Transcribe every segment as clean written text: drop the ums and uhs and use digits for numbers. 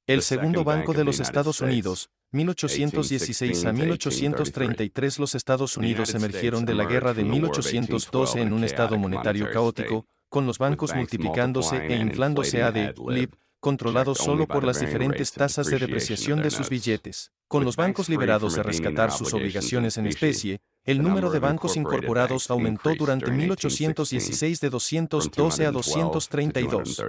El segundo Banco de los Estados Unidos, 1816 a 1833. Los Estados Unidos emergieron de la guerra de 1812 en un estado monetario caótico, con los bancos multiplicándose e inflándose lib, controlados solo por las diferentes tasas de depreciación de sus billetes. Con los bancos liberados de rescatar sus obligaciones en especie, el número de bancos incorporados aumentó durante 1816 de 212 a 232.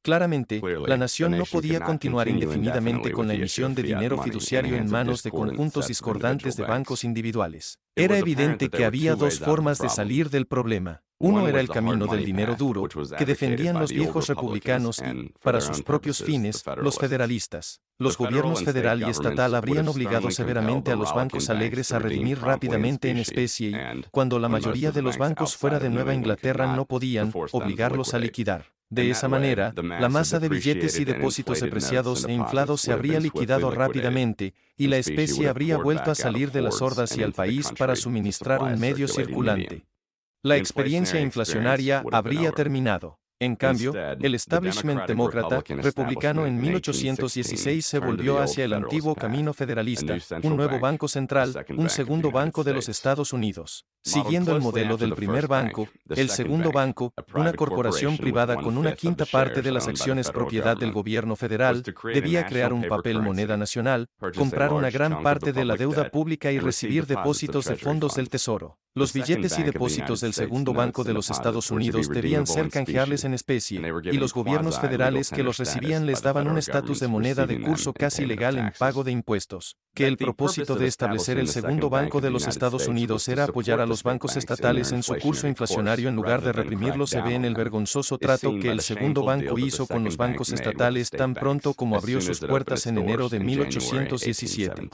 Claramente, la nación no podía continuar indefinidamente con la emisión de dinero fiduciario en manos de conjuntos discordantes de bancos individuales. Era evidente que había dos formas de salir del problema. Uno era el camino del dinero duro, que defendían los viejos republicanos y, para sus propios fines, los federalistas. Los gobiernos federal y estatal habrían obligado severamente a los bancos alegres a redimir rápidamente en especie y, cuando la mayoría de los bancos fuera de Nueva Inglaterra no podían, obligarlos a liquidar. De esa manera, la masa de billetes y depósitos depreciados e inflados se habría liquidado rápidamente, y la especie habría vuelto a salir de las hordas y al país para suministrar un medio circulante. La experiencia inflacionaria habría terminado. En cambio, el establishment demócrata, republicano en 1816 se volvió hacia el antiguo camino federalista, un nuevo banco central, un segundo banco de los Estados Unidos. Siguiendo el modelo del primer banco, el segundo banco, una corporación privada con una quinta parte de las acciones propiedad del gobierno federal, debía crear un papel moneda nacional, comprar una gran parte de la deuda pública y recibir depósitos de fondos del Tesoro. Los billetes y depósitos del segundo banco de los Estados Unidos debían ser canjeables en especie, y los gobiernos federales que los recibían les daban un estatus de moneda de curso casi legal en pago de impuestos. Que el propósito de establecer el segundo banco de los Estados Unidos era apoyar a los bancos estatales en su curso inflacionario en lugar de reprimirlos se ve en el vergonzoso trato que el segundo banco hizo con los bancos estatales tan pronto como abrió sus puertas en enero de 1817.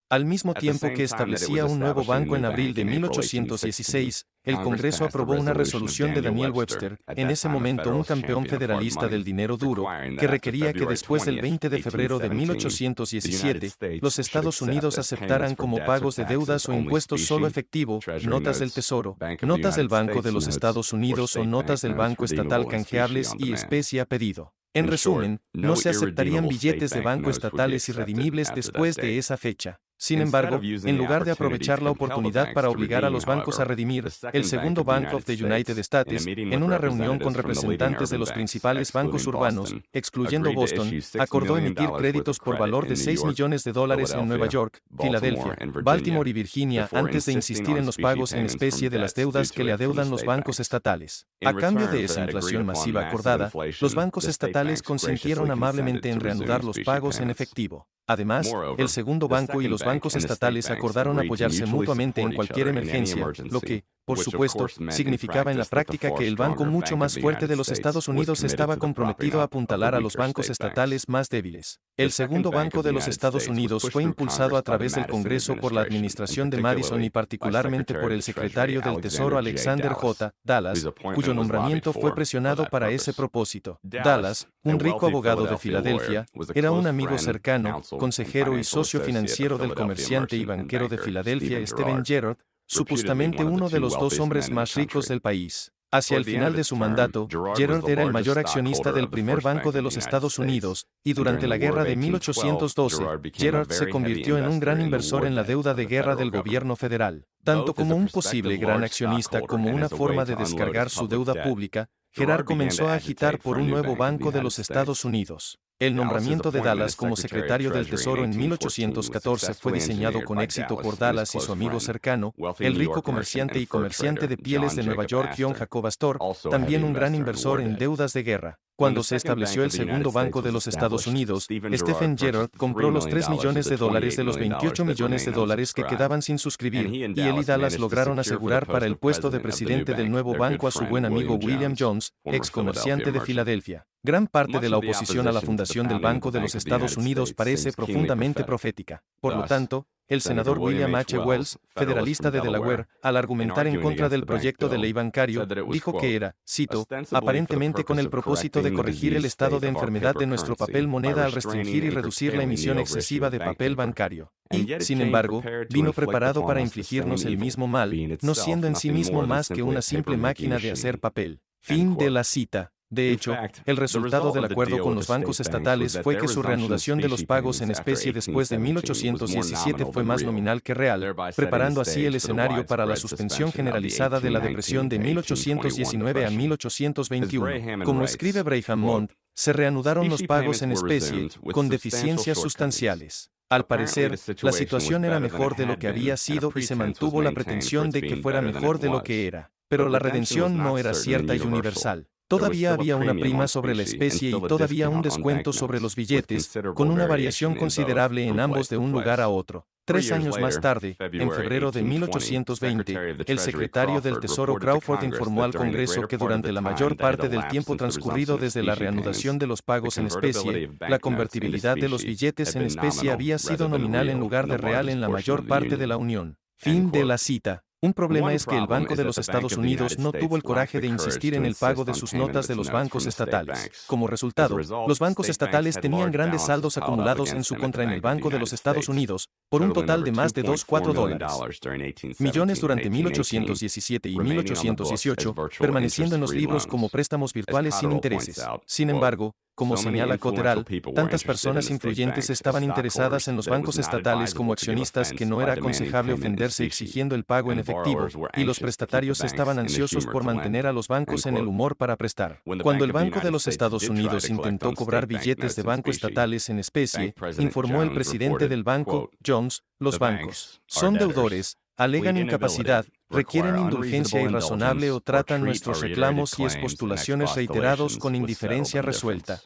Al mismo tiempo que establecía un nuevo banco en abril de 1816, el Congreso aprobó una resolución de Daniel Webster, en ese momento un campeón federalista del dinero duro, que requería que después del 20 de febrero de 1817, los Estados Unidos aceptaran como pagos de deudas o impuestos solo efectivo, notas del Tesoro, notas del Banco de los Estados Unidos o notas del Banco Estatal canjeables y especie a pedido. En resumen, no se aceptarían billetes de banco estatales irredimibles después de esa fecha. Sin embargo, en lugar de aprovechar la oportunidad para obligar a los bancos a redimir, el segundo Bank of the United States, en una reunión con representantes de los principales bancos urbanos, excluyendo Boston, acordó emitir créditos por valor de $6 millones en Nueva York, Filadelfia, Baltimore y Virginia antes de insistir en los pagos en especie de las deudas que le adeudan los bancos estatales. A cambio de esa inflación masiva acordada, los bancos estatales consintieron amablemente en reanudar los pagos en efectivo. Además, el segundo banco y los bancos estatales acordaron apoyarse mutuamente en cualquier emergencia, lo que, por supuesto, significaba en la práctica que el banco mucho más fuerte de los Estados Unidos estaba comprometido a apuntalar a los bancos estatales más débiles. El segundo Banco de los Estados Unidos fue impulsado a través del Congreso por la administración de Madison y particularmente por el secretario del Tesoro Alexander J. Dallas, cuyo nombramiento fue presionado para ese propósito. Dallas, un rico abogado de Filadelfia, era un amigo cercano, consejero y socio financiero del comerciante y banquero de Filadelfia Stephen Girard, supuestamente uno de los dos hombres más ricos del país. Hacia el final de su mandato, Girard era el mayor accionista del primer banco de los Estados Unidos, y durante la guerra de 1812, Girard se convirtió en un gran inversor en la deuda de guerra del gobierno federal. Tanto como un posible gran accionista como una forma de descargar su deuda pública, Girard comenzó a agitar por un nuevo Banco de los Estados Unidos. El nombramiento de Dallas como secretario del Tesoro en 1814 fue diseñado con éxito por Dallas y su amigo cercano, el rico comerciante de pieles de Nueva York John Jacob Astor, también un gran inversor en deudas de guerra. Cuando se estableció el segundo Banco de los Estados Unidos, Stephen Girard compró los $3 millones de los $28 millones que quedaban sin suscribir, y él y Dallas lograron asegurar para el puesto de presidente del nuevo banco a su buen amigo William Jones, ex comerciante de Filadelfia. Gran parte de la oposición a la fundación del Banco de los Estados Unidos parece profundamente profética. Por lo tanto, el senador William H. Wells, federalista de Delaware, al argumentar en contra del proyecto de ley bancario, dijo que era, cito, aparentemente con el propósito de corregir el estado de enfermedad de nuestro papel moneda al restringir y reducir la emisión excesiva de papel bancario. Y, sin embargo, vino preparado para infligirnos el mismo mal, no siendo en sí mismo más que una simple máquina de hacer papel. Fin de la cita. De hecho, el resultado del acuerdo con los bancos estatales fue que su reanudación de los pagos en especie después de 1817 fue más nominal que real, preparando así el escenario para la suspensión generalizada de la depresión de 1819 a 1821. Como escribe Braham Mond, se reanudaron los pagos en especie, con deficiencias sustanciales. Al parecer, la situación era mejor de lo que había sido y se mantuvo la pretensión de que fuera mejor de lo que era. Pero la redención no era cierta y universal. Todavía había una prima sobre la especie y todavía un descuento sobre los billetes, con una variación considerable en ambos de un lugar a otro. 3 años más tarde, en febrero de 1820, el secretario del Tesoro Crawford informó al Congreso que durante la mayor parte del tiempo transcurrido desde la reanudación de los pagos en especie, la convertibilidad de los billetes en especie había sido nominal en lugar de real en la mayor parte de la Unión. Fin de la cita. Un problema es que el Banco de los Estados Unidos no tuvo el coraje de insistir en el pago de sus notas de los bancos estatales. Como resultado, los bancos estatales tenían grandes saldos acumulados en su contra en el Banco de los Estados Unidos, por un total de más de $2,4 millones durante 1817 y 1818, permaneciendo en los libros como préstamos virtuales sin intereses. Sin embargo, como señala Cotterell, tantas personas influyentes estaban interesadas en los bancos estatales como accionistas que no era aconsejable ofenderse exigiendo el pago en efectivo, y los prestatarios estaban ansiosos por mantener a los bancos en el humor para prestar. Cuando el Banco de los Estados Unidos intentó cobrar billetes de banco estatales en especie, informó el presidente del banco, Jones, los bancos son deudores, alegan incapacidad, requieren indulgencia irrazonable o tratan nuestros reclamos y expostulaciones reiterados con indiferencia resuelta.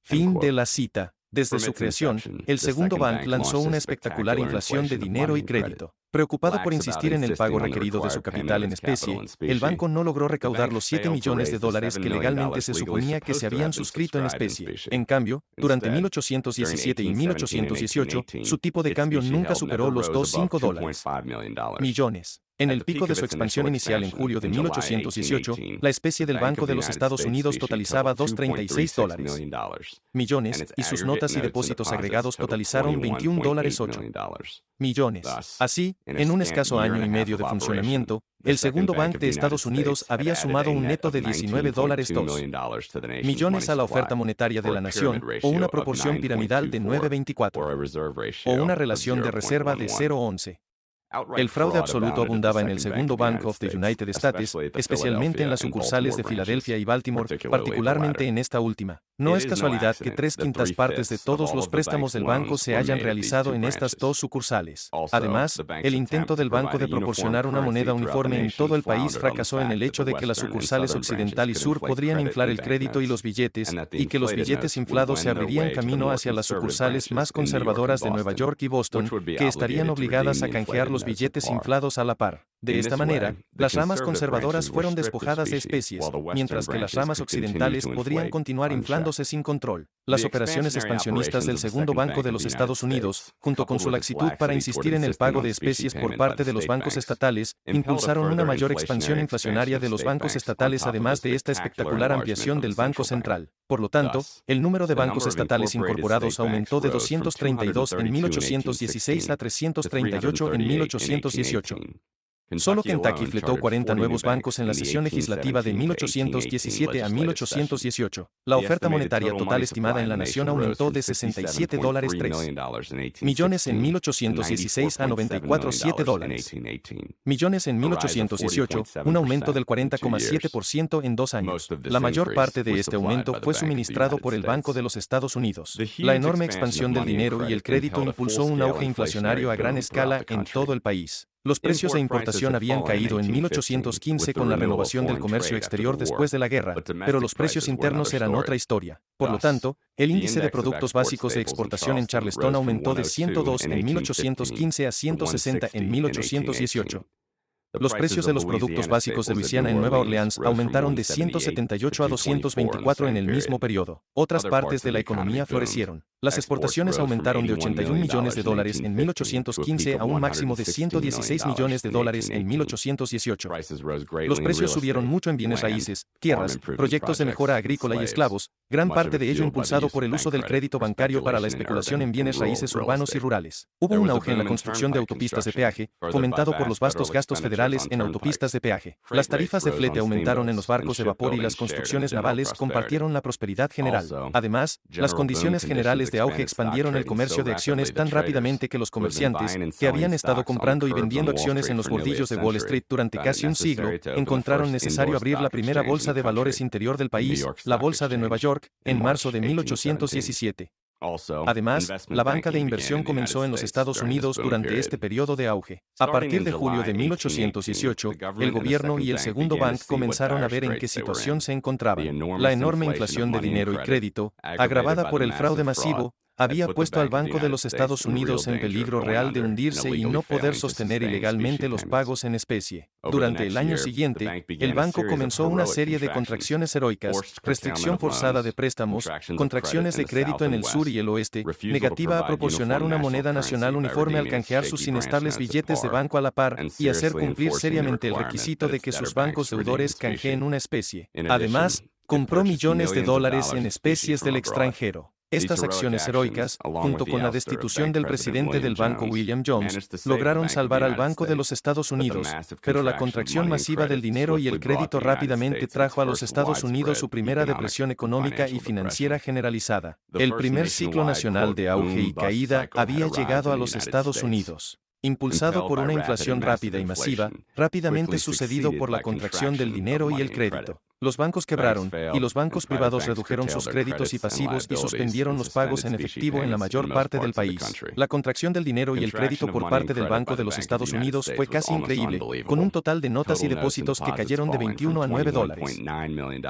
Fin de la cita. Desde su creación, el segundo banco lanzó una espectacular inflación de dinero y crédito. Preocupado por insistir en el pago requerido de su capital en especie, el banco no logró recaudar los $7 millones que legalmente se suponía que se habían suscrito en especie. En cambio, durante 1817 y 1818, su tipo de cambio nunca superó los $2,5 millones. En el pico de su expansión inicial en julio de 1818, la especie del Banco de los Estados Unidos totalizaba $2,36 millones y sus notas y depósitos agregados totalizaron $21,8 millones. Así, en un escaso año y medio de funcionamiento, el segundo banco de Estados Unidos había sumado un neto de $19,2 millones a la oferta monetaria de la nación, o una proporción piramidal de 9:24, o una relación de reserva de 0:11. El fraude absoluto abundaba en el segundo Bank of the United States, especialmente en las sucursales de Filadelfia y Baltimore, particularmente en esta última. No es casualidad que 3/5 partes de todos los préstamos del banco se hayan realizado en estas dos sucursales. Además, el intento del banco de proporcionar una moneda uniforme en todo el país fracasó en el hecho de que las sucursales occidental y sur podrían inflar el crédito y los billetes, y que los billetes inflados se abrirían camino hacia las sucursales más conservadoras de Nueva York y Boston, que estarían obligadas a canjear los billetes inflados a la par. De esta manera, las ramas conservadoras fueron despojadas de especies, mientras que las ramas occidentales podrían continuar inflándose sin control. Las operaciones expansionistas del segundo Banco de los Estados Unidos, junto con su laxitud para insistir en el pago de especies por parte de los bancos estatales, impulsaron una mayor expansión inflacionaria de los bancos estatales además de esta espectacular ampliación del Banco Central. Por lo tanto, el número de bancos estatales incorporados aumentó de 232 en 1816 a 338 en 1818. Solo Kentucky fletó 40 nuevos bancos en la sesión legislativa de 1817 a 1818. La oferta monetaria total estimada en la nación aumentó de $67,3 millones en 1816 a $94,7 millones en 1818, un aumento del 40,7% en 2 años. La mayor parte de este aumento fue suministrado por el Banco de los Estados Unidos. La enorme expansión del dinero y el crédito impulsó un auge inflacionario a gran escala en todo el país. Los precios de importación habían caído en 1815 con la renovación del comercio exterior después de la guerra, pero los precios internos eran otra historia. Por lo tanto, el índice de productos básicos de exportación en Charleston aumentó de 102 en 1815 a 160 en 1818. Los precios de los productos básicos de Luisiana en Nueva Orleans aumentaron de 178 a 224 en el mismo periodo. Otras partes de la economía florecieron. Las exportaciones aumentaron de $81 millones en 1815 a un máximo de $116 millones en 1818. Los precios subieron mucho en bienes raíces, tierras, proyectos de mejora agrícola y esclavos, gran parte de ello impulsado por el uso del crédito bancario para la especulación en bienes raíces urbanos y rurales. Hubo un auge en la construcción de autopistas de peaje, fomentado por los vastos gastos federales en autopistas de peaje. Las tarifas de flete aumentaron en los barcos de vapor y las construcciones navales compartieron la prosperidad general. Además, las condiciones generales de auge expandieron el comercio de acciones tan rápidamente que los comerciantes, que habían estado comprando y vendiendo acciones en los bordillos de Wall Street durante casi un siglo, encontraron necesario abrir la primera bolsa de valores interior del país, la Bolsa de Nueva York, en marzo de 1817. Además, la banca de inversión comenzó en los Estados Unidos durante este periodo de auge. A partir de julio de 1818, el gobierno y el segundo banco comenzaron a ver en qué situación se encontraban. La enorme inflación de dinero y crédito, agravada por el fraude masivo, había puesto al Banco de los Estados Unidos en peligro real de hundirse y no poder sostener ilegalmente los pagos en especie. Durante el año siguiente, el banco comenzó una serie de contracciones heroicas, restricción forzada de préstamos, contracciones de crédito en el sur y el oeste, negativa a proporcionar una moneda nacional uniforme al canjear sus inestables billetes de banco a la par, y hacer cumplir seriamente el requisito de que sus bancos deudores canjeen una especie. Además, compró millones de dólares en especies del extranjero. Estas acciones heroicas, junto con la destitución del presidente del banco William Jones, lograron salvar al Banco de los Estados Unidos, pero la contracción masiva del dinero y el crédito rápidamente trajo a los Estados Unidos su primera depresión económica y financiera generalizada. El primer ciclo nacional de auge y caída había llegado a los Estados Unidos. Impulsado por una inflación rápida y masiva, rápidamente sucedido por la contracción del dinero y el crédito. Los bancos quebraron, y los bancos privados redujeron sus créditos y pasivos y suspendieron los pagos en efectivo en la mayor parte del país. La contracción del dinero y el crédito por parte del Banco de los Estados Unidos fue casi increíble, con un total de notas y depósitos que cayeron de 21 a 9 dólares.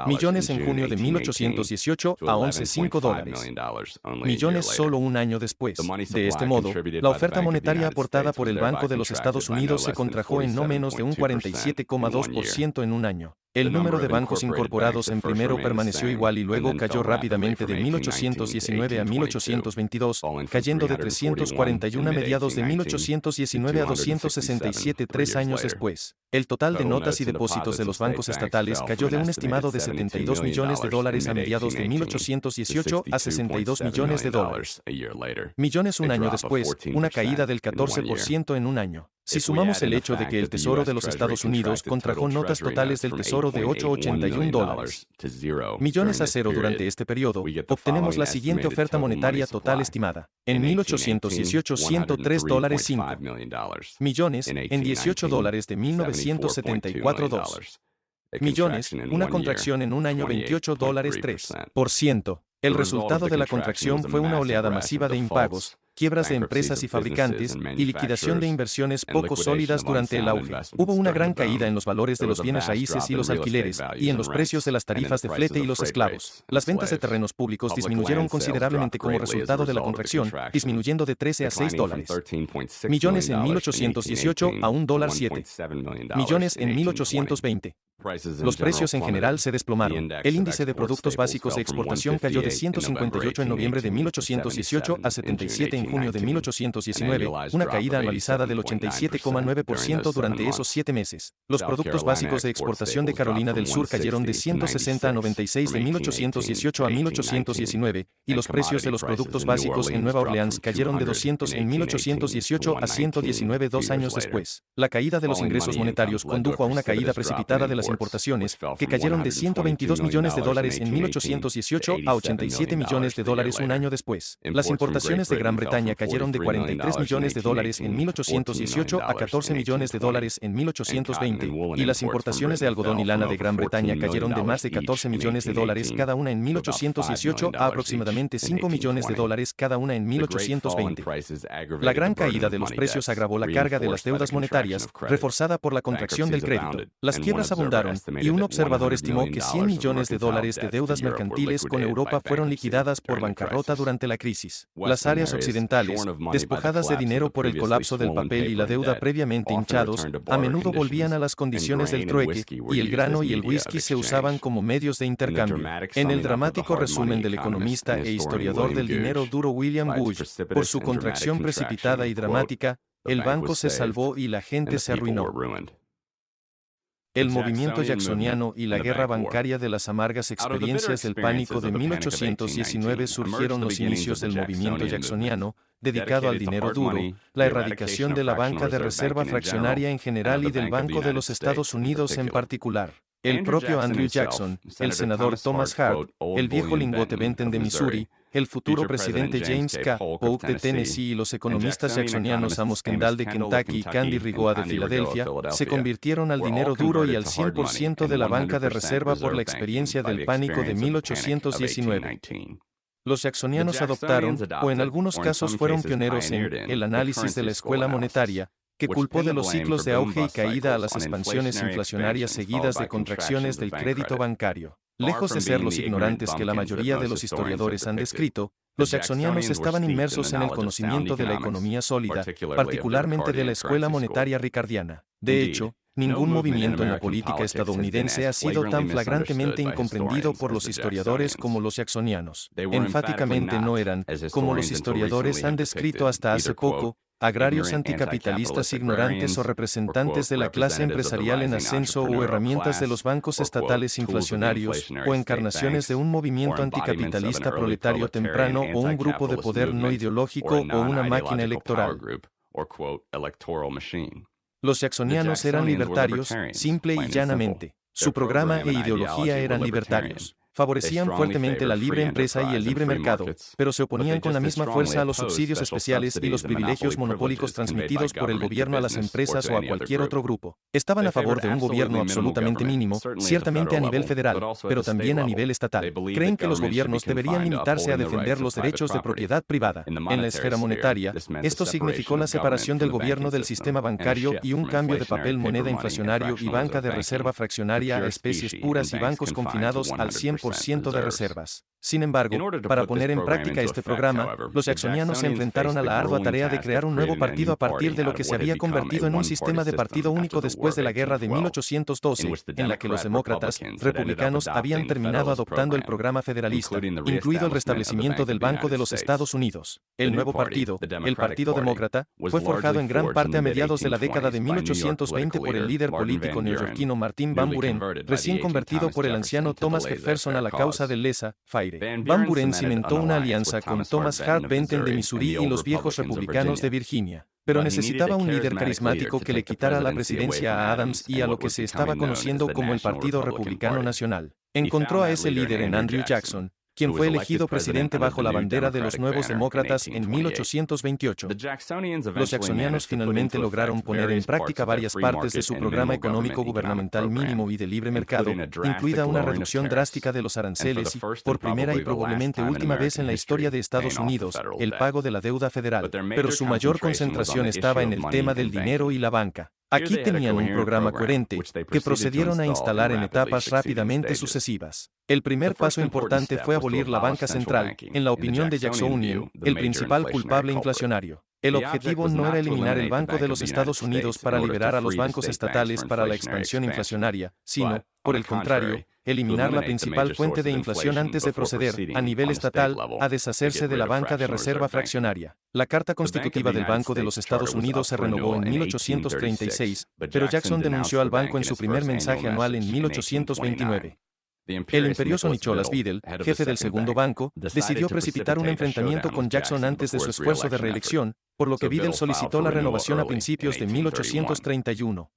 Millones en junio de 1818 a 11,5 dólares. Millones solo un año después. De este modo, la oferta monetaria aportada por el Banco de los Estados Unidos se contrajo en no menos de un 47,2% en un año. El número de bancos incorporados en primero permaneció igual y luego cayó rápidamente de 1819 a 1822, cayendo de 341 a mediados de 1819 a 267 3 años después. El total de notas y depósitos de los bancos estatales cayó de un estimado de 72 millones de dólares a mediados de 1818 a 62 millones de dólares. Millones un año después, una caída del 14% en un año. Si sumamos el hecho de que el Tesoro de los Estados Unidos contrajo notas totales del Tesoro de 8,81 dólares. Millones a cero durante este periodo, obtenemos la siguiente oferta monetaria total estimada. En 1818, 103 dólares 5 millones, en 18 dólares de 1974 2 millones, una contracción en un año 28 dólares 3%. El resultado de la contracción fue una oleada masiva de impagos, quiebras de empresas y fabricantes, y liquidación de inversiones poco sólidas durante el auge. Hubo una gran caída en los valores de los bienes raíces y los alquileres, y en los precios de las tarifas de flete y los esclavos. Las ventas de terrenos públicos disminuyeron considerablemente como resultado de la contracción, disminuyendo de 13 a 6 dólares. Millones en 1818 a $1.07. Millones en 1820. Los precios en general se desplomaron. El índice de productos básicos de exportación cayó de 158 en noviembre de 1818 a 77 en junio de 1819, una caída anualizada del 87,9% durante esos 7 meses. Los productos básicos de exportación de Carolina del Sur cayeron de 160 a 96 de 1818 a 1819, y los precios de los productos básicos en Nueva Orleans cayeron de 200 en 1818 a 119 2 años después. La caída de los ingresos monetarios condujo a una caída precipitada de las importaciones, que cayeron de 122 millones de dólares en 1818 a 87 millones de dólares un año después. Las importaciones de Gran Bretaña cayeron de 43 millones de dólares en 1818 a 14 millones de dólares en 1820, y las importaciones de algodón y lana de Gran Bretaña cayeron de más de 14 millones de dólares cada una en 1818 a aproximadamente 5 millones de dólares cada una en 1820. La gran caída de los precios agravó la carga de las deudas monetarias, reforzada por la contracción del crédito. Las quiebras abundaron, y un observador estimó que 100 millones de dólares de deudas mercantiles con Europa fueron liquidadas por bancarrota durante la crisis. Las áreas occidentales occidentales, despojadas de dinero por el colapso del papel y la deuda previamente hinchados, a menudo volvían a las condiciones del trueque, y el grano y el whisky se usaban como medios de intercambio. En el dramático resumen del economista e historiador del dinero duro William Gouge, por su contracción precipitada y dramática, el banco se salvó y la gente se arruinó. El movimiento jacksoniano y la guerra bancaria de las amargas experiencias del pánico de 1819 surgieron los inicios del movimiento jacksoniano, dedicado al dinero duro, la erradicación de la banca de reserva fraccionaria en general y del Banco de los Estados Unidos en particular. El propio Andrew Jackson, el senador Thomas Hart, el viejo lingote Benton de Missouri, el futuro presidente James K. Polk de Tennessee y los economistas jacksonianos Amos Kendall de Kentucky y Candy Rigoa de Filadelfia, se convirtieron al dinero duro y al 100% de la banca de reserva por la experiencia del pánico de 1819. Los jacksonianos adoptaron, o en algunos casos fueron pioneros en, el análisis de la escuela monetaria, que culpó de los ciclos de auge y caída a las expansiones inflacionarias seguidas de contracciones del crédito bancario. Lejos de ser los ignorantes que la mayoría de los historiadores han descrito, los jacksonianos estaban inmersos en el conocimiento de la economía sólida, particularmente de la escuela monetaria ricardiana. De hecho, ningún movimiento en la política estadounidense ha sido tan flagrantemente incomprendido por los historiadores como los jacksonianos. Enfáticamente no eran, como los historiadores han descrito hasta hace poco, agrarios anticapitalistas ignorantes o representantes de la clase empresarial en ascenso o herramientas de los bancos estatales inflacionarios, o encarnaciones de un movimiento anticapitalista proletario temprano o un grupo de poder no ideológico o una máquina electoral. Los jacksonianos eran libertarios, simple y llanamente. Su programa e ideología eran libertarios. Favorecían fuertemente la libre empresa y el libre mercado, pero se oponían con la misma fuerza a los subsidios especiales y los privilegios monopólicos transmitidos por el gobierno a las empresas o a cualquier otro grupo. Estaban a favor de un gobierno absolutamente mínimo, ciertamente a nivel federal, pero también a nivel estatal. Creen que los gobiernos deberían limitarse a defender los derechos de propiedad privada. En la esfera monetaria, esto significó la separación del gobierno del sistema bancario y un cambio de papel moneda inflacionario y banca de reserva fraccionaria a especies puras y bancos confinados al 100% de reservas. Sin embargo, para poner en práctica este programa, los jacksonianos se enfrentaron a la ardua tarea de crear un nuevo partido a partir de lo que se había convertido en un sistema de partido único después de la guerra de 1812, en la que los demócratas, republicanos habían terminado adoptando el programa federalista, incluido el restablecimiento del Banco de los Estados Unidos. El nuevo partido, el Partido Demócrata, fue forjado en gran parte a mediados de la década de 1820 por el líder político neoyorquino Martin Van Buren, recién convertido por el anciano Thomas Jefferson a la causa del laissez-faire. Van Buren cimentó una alianza con Thomas Hart Benton de Missouri y los viejos republicanos de Virginia, pero necesitaba un líder carismático que le quitara la presidencia a Adams y a lo que se estaba conociendo como el Partido Republicano Nacional. Encontró a ese líder en Andrew Jackson, quien fue elegido presidente bajo la bandera de los Nuevos Demócratas en 1828. Los jacksonianos finalmente lograron poner en práctica varias partes de su programa económico gubernamental mínimo y de libre mercado, incluida una reducción drástica de los aranceles y, por primera y probablemente última vez en la historia de Estados Unidos, el pago de la deuda federal. Pero su mayor concentración estaba en el tema del dinero y la banca. Aquí tenían un programa coherente, que procedieron a instalar en etapas rápidamente sucesivas. El primer paso importante fue abolir la banca central, en la opinión de Jacksonian, el principal culpable inflacionario. El objetivo no era eliminar el Banco de los Estados Unidos para liberar a los bancos estatales para la expansión inflacionaria, sino, por el contrario, eliminar la principal fuente de inflación antes de proceder, a nivel estatal, a deshacerse de la banca de reserva fraccionaria. La Carta Constitutiva del Banco de los Estados Unidos se renovó en 1836, pero Jackson denunció al banco en su primer mensaje anual en 1829. El imperioso Nicholas Biddle, jefe del segundo banco, decidió precipitar un enfrentamiento con Jackson antes de su esfuerzo de reelección, por lo que Biddle solicitó la renovación a principios de 1831.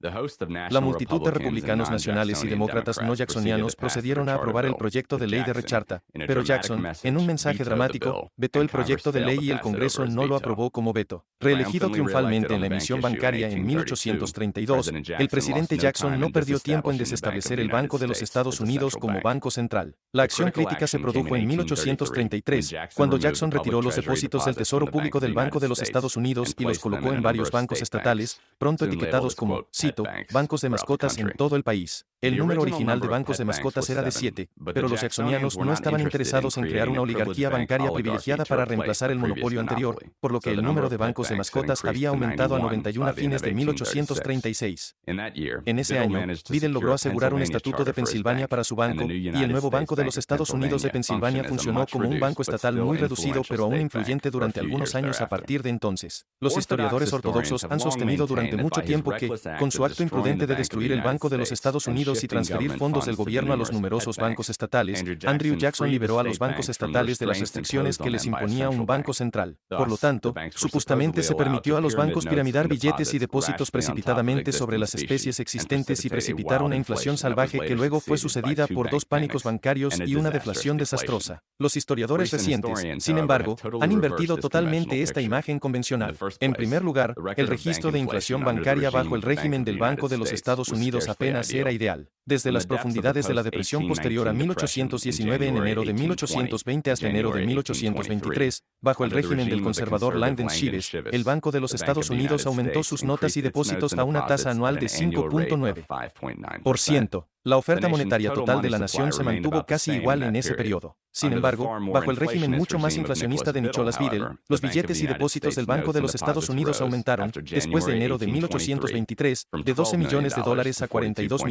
La multitud de republicanos nacionales y demócratas no jacksonianos procedieron a aprobar el proyecto de ley de Recharta, pero Jackson, en un mensaje dramático, vetó el proyecto de ley y el Congreso no lo aprobó como veto. Reelegido triunfalmente en la emisión bancaria en 1832, el presidente Jackson no perdió tiempo en desestablecer el Banco de los Estados Unidos como Banco Central. La acción crítica se produjo en 1833, cuando Jackson retiró los depósitos del Tesoro Público del Banco de los Estados Estados Unidos y los colocó en varios bancos estatales, pronto etiquetados como, cito, bancos de mascotas en todo el país. El número original de bancos de mascotas era de 7, pero los jacksonianos no estaban interesados en crear una oligarquía bancaria privilegiada para reemplazar el monopolio anterior, por lo que el número de bancos de mascotas había aumentado a 91 a fines de 1836. En ese año, Biddle logró asegurar un estatuto de Pensilvania para su banco, y el nuevo Banco de los Estados Unidos de Pensilvania funcionó como un banco estatal muy reducido pero aún influyente durante algunos años a partir de entonces. Los historiadores ortodoxos han sostenido durante mucho tiempo que, con su acto imprudente de destruir el Banco de los Estados Unidos y transferir fondos del gobierno a los numerosos bancos estatales, Andrew Jackson liberó a los bancos estatales de las restricciones que les imponía un banco central. Por lo tanto, supuestamente se permitió a los bancos piramidar billetes y depósitos precipitadamente sobre las especies existentes y precipitar una inflación salvaje que luego fue sucedida por dos pánicos bancarios y una deflación desastrosa. Los historiadores recientes, sin embargo, han invertido totalmente esta imagen convencional. En primer lugar, el registro de inflación bancaria bajo el régimen del Banco de los Estados Unidos apenas era ideal. Desde las profundidades de la depresión posterior a 1819 en enero de 1820 hasta enero de 1823, bajo el régimen del conservador Lyndon Shives, el Banco de los Estados Unidos aumentó sus notas y depósitos a una tasa anual de 5.9%. La oferta monetaria total de la nación se mantuvo casi igual en ese periodo. Sin embargo, bajo el régimen mucho más inflacionista de Nicholas Biddle, los billetes y depósitos del Banco de los Estados Unidos aumentaron, después de enero de 1823, de $12 millones a $42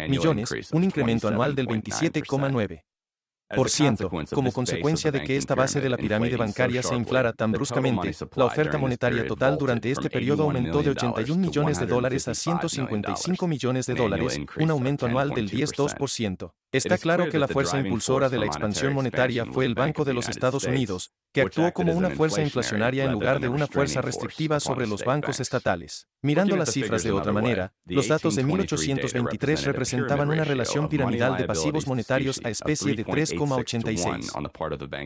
millones. Un incremento anual del 27,9%. Como consecuencia de que esta base de la pirámide bancaria se inflara tan bruscamente, la oferta monetaria total durante este periodo aumentó de $81 millones a $155 millones, un aumento anual del 10,2%. Está claro que la fuerza impulsora de la expansión monetaria fue el Banco de los Estados Unidos, que actuó como una fuerza inflacionaria en lugar de una fuerza restrictiva sobre los bancos estatales. Mirando las cifras de otra manera, los datos de 1823 representaban una relación piramidal de pasivos monetarios a especie de 3,86.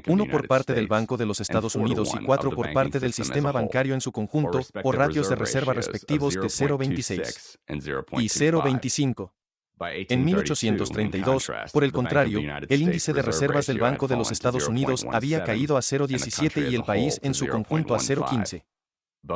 1 por parte del Banco de los Estados Unidos y 4 por parte del sistema bancario en su conjunto, o ratios de reserva respectivos de 0,26 y 0,25. En 1832, por el contrario, el índice de reservas del Banco de los Estados Unidos había caído a 0,17 y el país en su conjunto a 0,15.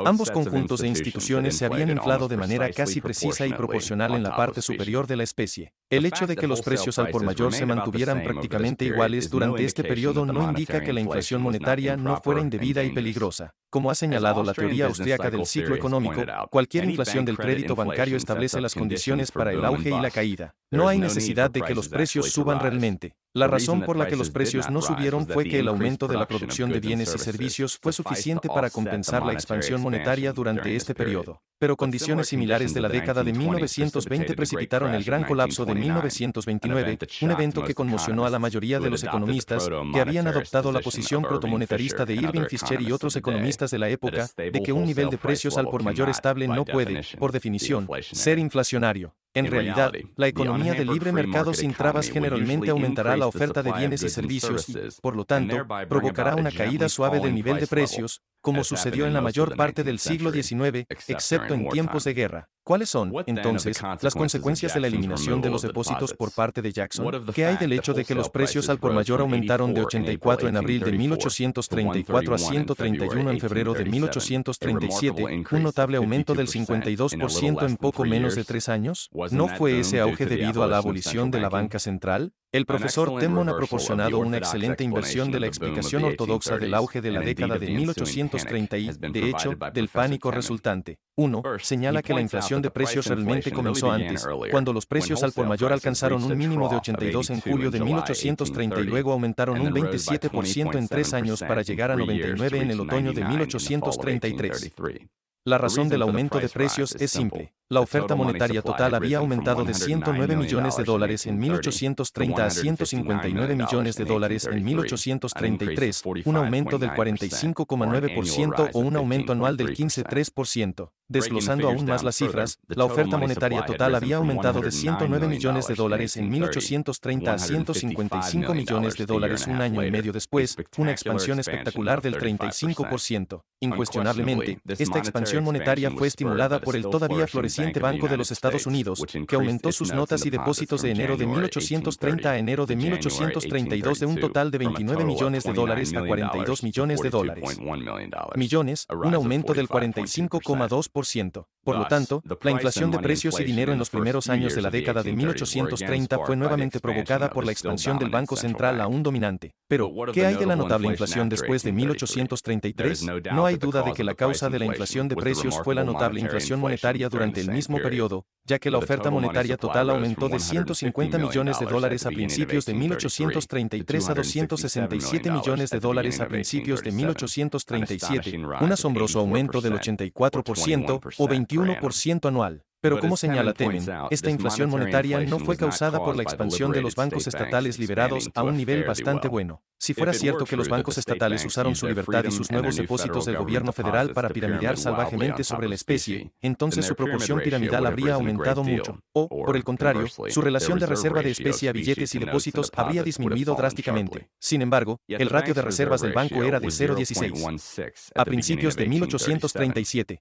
Ambos conjuntos de instituciones se habían inflado de manera casi precisa y proporcional en la parte superior de la especie. El hecho de que los precios al por mayor se mantuvieran prácticamente iguales durante este periodo no indica que la inflación monetaria no fuera indebida y peligrosa. Como ha señalado la teoría austríaca del ciclo económico, cualquier inflación del crédito bancario establece las condiciones para el auge y la caída. No hay necesidad de que los precios suban realmente. La razón por la que los precios no subieron fue que el aumento de la producción de bienes y servicios fue suficiente para compensar la expansión monetaria durante este periodo. Pero condiciones similares de la década de 1920 precipitaron el gran colapso de 1929, un evento que conmocionó a la mayoría de los economistas que habían adoptado la posición protomonetarista de Irving Fisher y otros economistas de la época, de que un nivel de precios al por mayor estable no puede, por definición, ser inflacionario. En realidad, la economía de libre mercado sin trabas generalmente aumentará la oferta de bienes y servicios y, por lo tanto, provocará una caída suave del nivel de precios, como sucedió en la mayor parte del siglo XIX, excepto en tiempos de guerra. ¿Cuáles son, entonces, las consecuencias de la eliminación de los depósitos por parte de Jackson? ¿Qué hay del hecho de que los precios al por mayor aumentaron de 84 en abril de 1834 a 131 en febrero de 1837, un notable aumento del 52% en poco menos de 3 años? ¿No fue ese auge debido a la abolición de la banca central? El profesor Temmon ha proporcionado una excelente inversión de la explicación ortodoxa del auge de la década de 1830 y, de hecho, del pánico resultante. 1. Señala que la inflación de precios realmente comenzó antes, cuando los precios al por mayor alcanzaron un mínimo de 82 en julio de 1830 y luego aumentaron un 27% en 3 años para llegar a 99 en el otoño de 1833. La razón del aumento de precios es simple. La oferta monetaria total había aumentado de $109 millones en 1830 a $159 millones en 1833, un aumento del 45,9% o un aumento anual del 15,3%. Desglosando aún más las cifras, la oferta monetaria total había aumentado de $109 millones en 1830 a $155 millones un año y medio después, una expansión espectacular del 35%. Incuestionablemente, esta expansión monetaria fue estimulada por el todavía floreciente reciente Banco de los Estados Unidos, que aumentó sus notas y depósitos de enero de 1830 a enero de 1832 de un total de $29 millones a $42 millones. Millones, un aumento del 45,2%. Por lo tanto, la inflación de precios y dinero en los primeros años de la década de 1830 fue nuevamente provocada por la expansión del Banco Central aún dominante. Pero, ¿qué hay de la notable inflación después de 1833? No hay duda de que la causa de la inflación de precios fue la notable inflación monetaria durante el mismo periodo, ya que la oferta monetaria total aumentó de $150 millones a principios de 1833 a $267 millones a principios de 1837, un asombroso aumento del 84% o 21% anual. Pero como señala Temen, esta inflación monetaria no fue causada por la expansión de los bancos estatales liberados a un nivel bastante bueno. Si fuera cierto que los bancos estatales usaron su libertad y sus nuevos depósitos del gobierno federal para piramidear salvajemente sobre la especie, entonces su proporción piramidal habría aumentado mucho. O, por el contrario, su relación de reserva de especie a billetes y depósitos habría disminuido drásticamente. Sin embargo, el ratio de reservas del banco era de 0,16. A principios de 1837.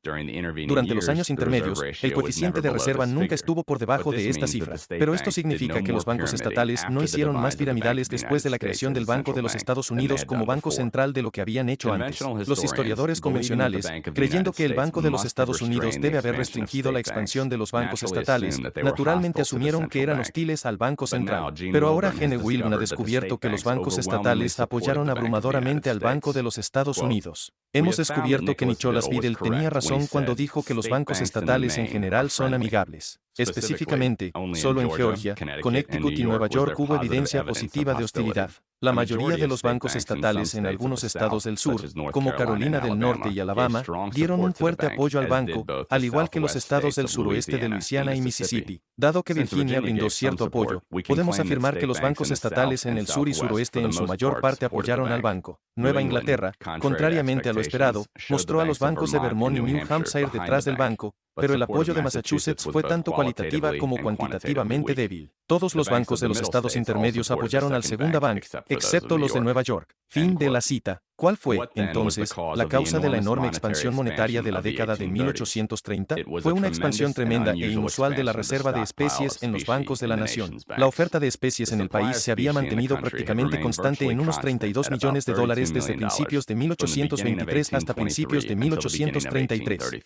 Durante los años intermedios, el coeficiente de reserva nunca estuvo por debajo de esta cifra, pero esto significa que los bancos estatales no hicieron más piramidales después de la creación del Banco de los Estados Unidos como banco central de lo que habían hecho antes. Los historiadores convencionales, creyendo que el Banco de los Estados Unidos debe haber restringido la expansión de los bancos estatales, naturalmente asumieron que eran hostiles al Banco Central. Pero ahora Gene Wilson ha descubierto que los bancos estatales apoyaron abrumadoramente al Banco de los Estados Unidos. Hemos descubierto que Nicholas Biddle tenía razón cuando dijo que los bancos estatales en general son amigables. Específicamente, solo en Georgia, Connecticut y Nueva York hubo evidencia positiva de hostilidad. La mayoría de los bancos estatales en algunos estados del sur, como Carolina del Norte y Alabama, dieron un fuerte apoyo al banco, al igual que los estados del suroeste de Luisiana y Mississippi. Dado que Virginia brindó cierto apoyo, podemos afirmar que los bancos estatales en el sur y suroeste en su mayor parte apoyaron al banco. Nueva Inglaterra, contrariamente a lo esperado, mostró a los bancos de Vermont y New Hampshire detrás del banco, pero el apoyo de Massachusetts fue tanto cualitativa como cuantitativamente débil. Todos los bancos de los estados intermedios apoyaron al Segunda Bank, excepto los de Nueva York. Fin de la cita. ¿Cuál fue, entonces, la causa de la enorme expansión monetaria de la década de 1830? Fue una expansión tremenda e inusual de la reserva de especies en los bancos de la nación. La oferta de especies en el país se había mantenido prácticamente constante en unos $32 millones desde principios de 1823 hasta principios de 1833.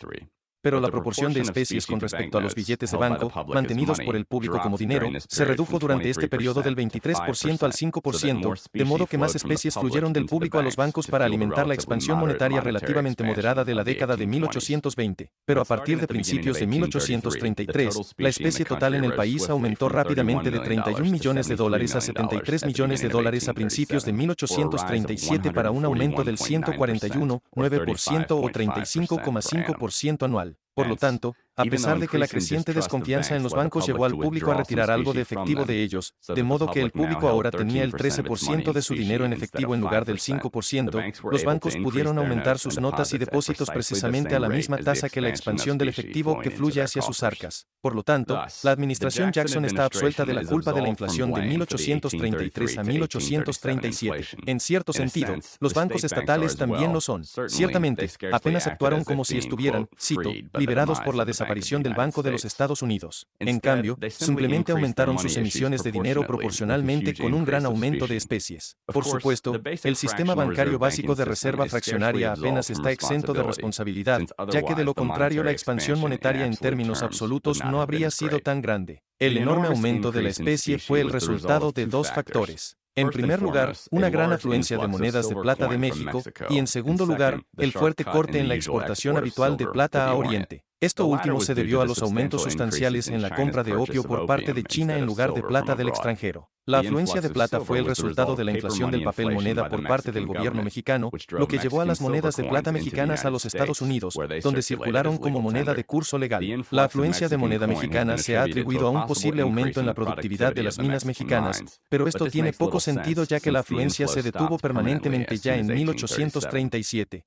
Pero la proporción de especies con respecto a los billetes de banco, mantenidos por el público como dinero, se redujo durante este periodo del 23% al 5%, de modo que más especies fluyeron del público a los bancos para alimentar la expansión monetaria relativamente moderada de la década de 1820. Pero a partir de principios de 1833, la especie total en el país aumentó rápidamente de $31 millones a $73 millones a principios de 1837 para un aumento del 141,9% o 35,5% anual. Por lo tanto, a pesar de que la creciente desconfianza en los bancos llevó al público a retirar algo de efectivo de ellos, de modo que el público ahora tenía el 13% de su dinero en efectivo en lugar del 5%, los bancos pudieron aumentar sus notas y depósitos precisamente a la misma tasa que la expansión del efectivo que fluye hacia sus arcas. Por lo tanto, la administración Jackson está absuelta de la culpa de la inflación de 1833 a 1837. En cierto sentido, los bancos estatales también lo son. Ciertamente, apenas actuaron como si estuvieran, cito, liberados por la desaparición del Banco de los Estados Unidos. En cambio, simplemente aumentaron sus emisiones de dinero proporcionalmente con un gran aumento de especies. Por supuesto, el sistema bancario básico de reserva fraccionaria apenas está exento de responsabilidad, ya que de lo contrario la expansión monetaria en términos absolutos no habría sido tan grande. El enorme aumento de la especie fue el resultado de dos factores. En primer lugar, una gran afluencia de monedas de plata de México, y en segundo lugar, el fuerte corte en la exportación habitual de plata a Oriente. Esto último se debió a los aumentos sustanciales en la compra de opio por parte de China en lugar de plata del extranjero. La afluencia de plata fue el resultado de la inflación del papel moneda por parte del gobierno mexicano, lo que llevó a las monedas de plata mexicanas a los Estados Unidos, donde circularon como moneda de curso legal. La afluencia de moneda mexicana se ha atribuido a un posible aumento en la productividad de las minas mexicanas, pero esto tiene poco sentido ya que la afluencia se detuvo permanentemente ya en 1837.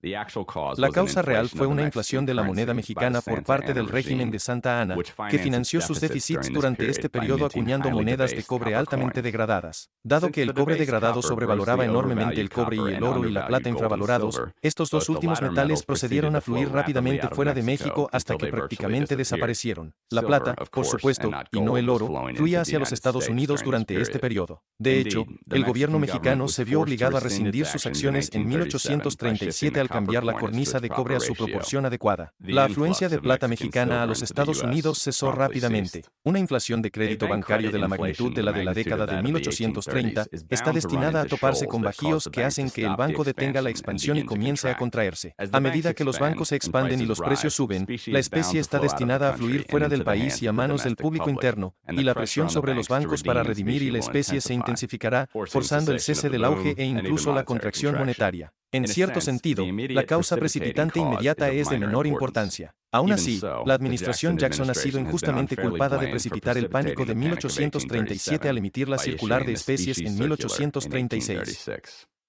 La causa real fue una inflación de la moneda mexicana por parte del régimen de Santa Anna, que financió sus déficits durante este periodo acuñando monedas de cobre altamente degradadas. Dado que el cobre degradado sobrevaloraba enormemente el cobre y el oro y la plata infravalorados, estos dos últimos metales procedieron a fluir rápidamente fuera de México hasta que prácticamente desaparecieron. La plata, por supuesto, y no el oro, fluía hacia los Estados Unidos durante este periodo. De hecho, el gobierno mexicano se vio obligado a rescindir sus acciones en 1837 al cambiar la cornisa de cobre a su proporción adecuada. La afluencia de plata mexicana a los Estados Unidos cesó rápidamente. Una inflación de crédito bancario de la magnitud de la década de 1830 está destinada a toparse con bajíos que hacen que el banco detenga la expansión y comience a contraerse. A medida que los bancos se expanden y los precios suben, la especie está destinada a fluir fuera del país y a manos del público interno, y la presión sobre los bancos para redimir y la especie se intensificará, forzando el cese del auge e incluso la contracción monetaria. En cierto sentido, la causa precipitante inmediata es de menor importancia. Aún así, la administración Jackson ha sido injustamente culpada de precipitar el pánico de 1837 al emitir la circular de especies en 1836.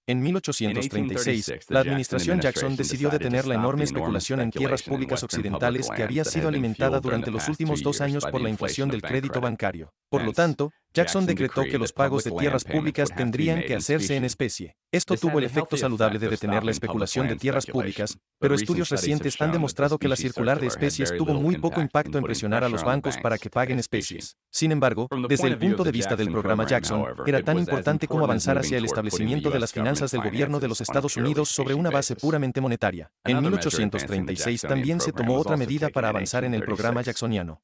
En 1836, la administración Jackson decidió detener la enorme especulación en tierras públicas occidentales que había sido alimentada durante los últimos 2 años por la inflación del crédito bancario. Por lo tanto, Jackson decretó que los pagos de tierras públicas tendrían que hacerse en especie. Esto tuvo el efecto saludable de detener la especulación de tierras públicas, pero estudios recientes han demostrado que la circular de especies tuvo muy poco impacto en presionar a los bancos para que paguen especies. Sin embargo, desde el punto de vista del programa Jackson, era tan importante como avanzar hacia el establecimiento de las finanzas del gobierno de los Estados Unidos sobre una base puramente monetaria. En 1836 también se tomó otra medida para avanzar en el programa jacksoniano.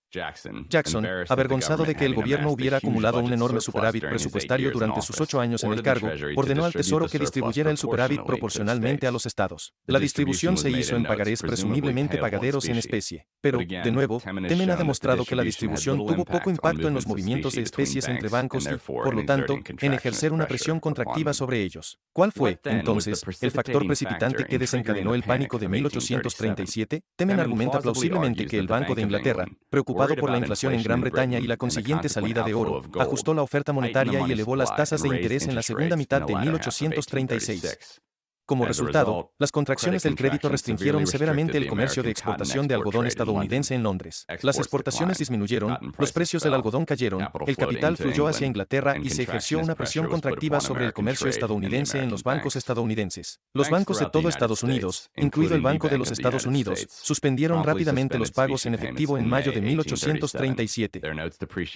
Jackson, avergonzado de que el gobierno hubiera acumulado un enorme superávit presupuestario durante sus 8 años en el cargo, ordenó al Tesoro que distribuyera el superávit proporcionalmente a los estados. La distribución se hizo en pagarés presumiblemente pagaderos en especie. Pero, de nuevo, Temen ha demostrado que la distribución tuvo poco impacto en los movimientos de especies entre bancos y, por lo tanto, en ejercer una presión contractiva sobre ellos. ¿Cuál fue, entonces, el factor precipitante que desencadenó el pánico de 1837? Temen argumenta plausiblemente que el Banco de Inglaterra, preocupado por la inflación en Gran Bretaña y la consiguiente salida de oro, ajustó la oferta monetaria y elevó las tasas de interés en la segunda mitad de 1836. Como resultado, las contracciones del crédito restringieron severamente el comercio de exportación de algodón estadounidense en Londres. Las exportaciones disminuyeron, los precios del algodón cayeron, el capital fluyó hacia Inglaterra y se ejerció una presión contractiva sobre el comercio estadounidense en los bancos estadounidenses. Los bancos de todo Estados Unidos, incluido el Banco de los Estados Unidos, suspendieron rápidamente los pagos en efectivo en mayo de 1837.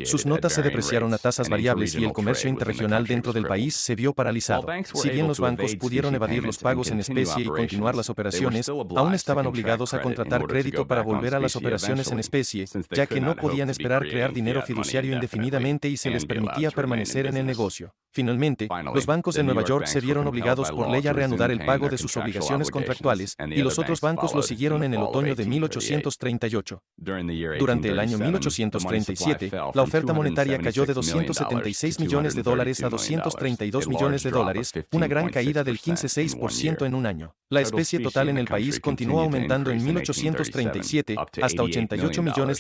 Sus notas se depreciaron a tasas variables y el comercio interregional dentro del país se vio paralizado. Si bien los bancos pudieron evadir los pagos en especie y continuar las operaciones, aún estaban obligados a contratar crédito para volver a las operaciones en especie, ya que no podían esperar crear dinero fiduciario indefinidamente y se les permitía permanecer en el negocio. Finalmente, los bancos de Nueva York se vieron obligados por ley a reanudar el pago de sus obligaciones contractuales, y los otros bancos lo siguieron en el otoño de 1838. Durante el año 1837, la oferta monetaria cayó de $276 millones a $232 millones, una gran caída del 15,6% en un año. La especie total en el país continuó aumentando en 1837 hasta $88 millones,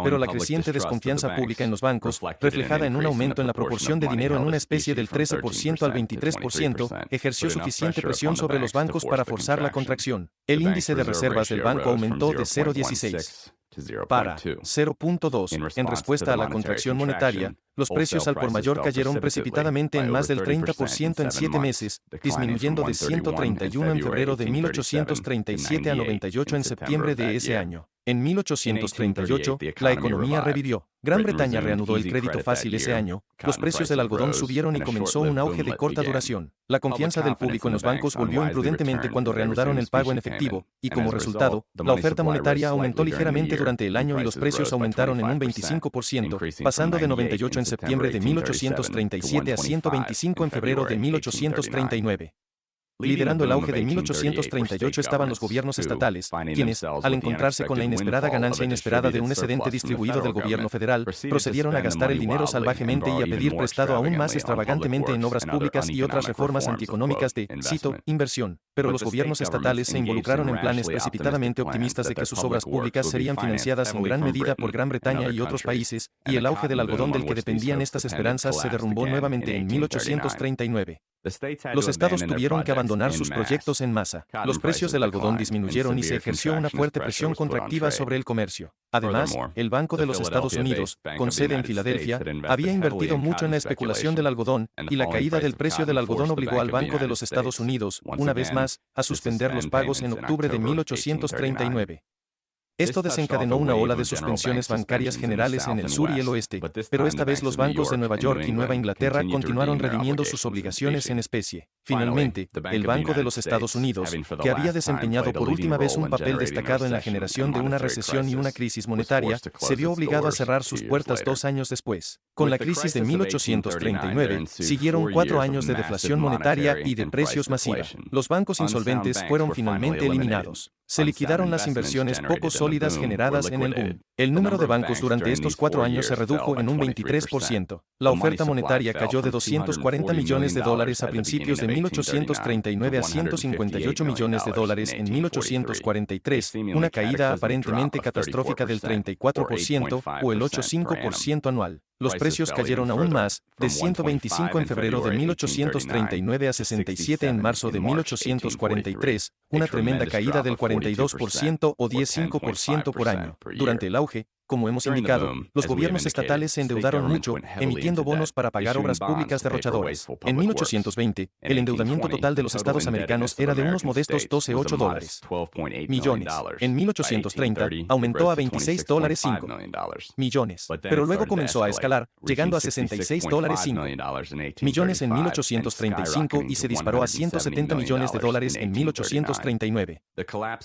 pero la creciente desconfianza pública en los bancos, reflejada en un aumento en la proporción de dinero en una especie del 13% al 23%, ejerció suficiente presión sobre los bancos para forzar la contracción. El índice de reservas del banco aumentó de 0,16 para 0,2. En respuesta a la contracción monetaria, los precios al por mayor cayeron precipitadamente en más del 30% en 7 meses, disminuyendo de 131 en febrero de 1837 a 98 en septiembre de ese año. En 1838, la economía revivió. Gran Bretaña reanudó el crédito fácil ese año, los precios del algodón subieron y comenzó un auge de corta duración. La confianza del público en los bancos volvió imprudentemente cuando reanudaron el pago en efectivo, y como resultado, la oferta monetaria aumentó ligeramente durante el año y los precios aumentaron en un 25%, pasando de 98 en septiembre de 1837 a 125 en febrero de 1839. Liderando el auge de 1838 estaban los gobiernos estatales, quienes, al encontrarse con la inesperada ganancia inesperada de un excedente distribuido del gobierno federal, procedieron a gastar el dinero salvajemente y a pedir prestado aún más extravagantemente en obras públicas y otras reformas antieconómicas de, cito, inversión. Pero los gobiernos estatales se involucraron en planes precipitadamente optimistas de que sus obras públicas serían financiadas en gran medida por Gran Bretaña y otros países, y el auge del algodón del que dependían estas esperanzas se derrumbó nuevamente en 1839. Los estados tuvieron que abandonar sus proyectos en masa. Los precios del algodón disminuyeron y se ejerció una fuerte presión contractiva sobre el comercio. Además, el Banco de los Estados Unidos, con sede en Filadelfia, había invertido mucho en la especulación del algodón, y la caída del precio del algodón obligó al Banco de los Estados Unidos, una vez más, a suspender los pagos en octubre de 1839. Esto desencadenó una ola de suspensiones bancarias generales en el sur y el oeste, pero esta vez los bancos de Nueva York y Nueva Inglaterra continuaron redimiendo sus obligaciones en especie. Finalmente, el Banco de los Estados Unidos, que había desempeñado por última vez un papel destacado en la generación de una recesión y una crisis monetaria, se vio obligado a cerrar sus puertas 2 años después. Con la crisis de 1839, siguieron 4 años de deflación monetaria y de precios masiva. Los bancos insolventes fueron finalmente eliminados. Se liquidaron las inversiones poco sólidas generadas en el boom. El número de bancos durante estos 4 años se redujo en un 23%. La oferta monetaria cayó de $240 millones a principios de 1839 a $158 millones en 1843, una caída aparentemente catastrófica del 34% o el 8,5% anual. Los precios cayeron aún más, de 125 en febrero de 1839 a 67 en marzo de 1843, una tremenda caída del 42% o 15% por año. Durante el auge, como hemos indicado, los gobiernos estatales se endeudaron mucho, emitiendo bonos para pagar obras públicas derrochadoras. En 1820, el endeudamiento total de los estados americanos era de unos modestos $12,8 millones. En 1830, aumentó a $26,5 millones, pero luego comenzó a escalar, llegando a $66,5 millones en 1835 y se disparó a $170 millones en 1839.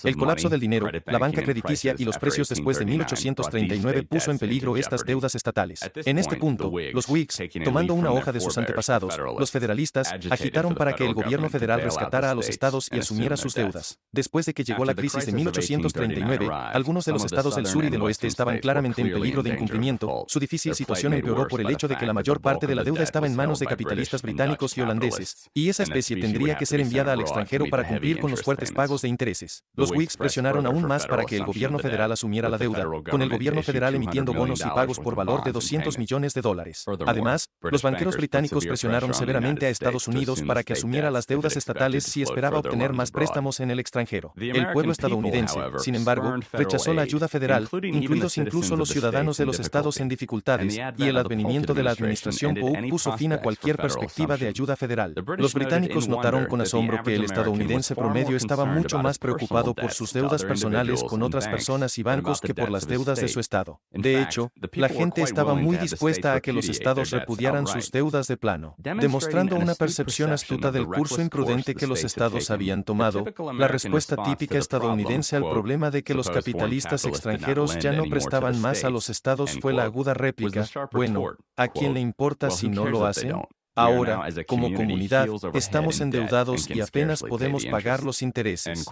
El colapso del dinero, la banca crediticia y los precios después de 1839 puso en peligro estas deudas estatales. En este punto, los Whigs, tomando una hoja de sus antepasados, los federalistas, agitaron para que el gobierno federal rescatara a los estados y asumiera sus deudas. Después de que llegó la crisis de 1839, algunos de los estados del sur y del oeste estaban claramente en peligro de incumplimiento. Su difícil situación empeoró por el hecho de que la mayor parte de la deuda estaba en manos de capitalistas británicos y holandeses, y esa especie tendría que ser enviada al extranjero para cumplir con los fuertes pagos de intereses. Los Whigs presionaron aún más para que el gobierno federal asumiera la deuda, con el gobierno federal emitiendo bonos y pagos por valor de $200 millones. Además, los banqueros británicos presionaron severamente a Estados Unidos para que asumiera las deudas estatales si esperaba obtener más préstamos en el extranjero. El pueblo estadounidense, sin embargo, rechazó la ayuda federal, incluidos incluso los ciudadanos de los estados en dificultades, y el advenimiento de la administración Polk puso fin a cualquier perspectiva de ayuda federal. Los británicos notaron con asombro que el estadounidense promedio estaba mucho más preocupado por sus deudas personales con otras personas y bancos que por las deudas de su estado. De hecho, la gente estaba muy dispuesta a que los estados repudiaran sus deudas de plano, demostrando una percepción astuta del curso imprudente que los estados habían tomado. La respuesta típica estadounidense al problema de que los capitalistas extranjeros ya no prestaban más a los estados fue la aguda réplica: bueno, ¿a quién le importa si no lo hacen? Ahora, como comunidad, estamos endeudados y apenas podemos pagar los intereses.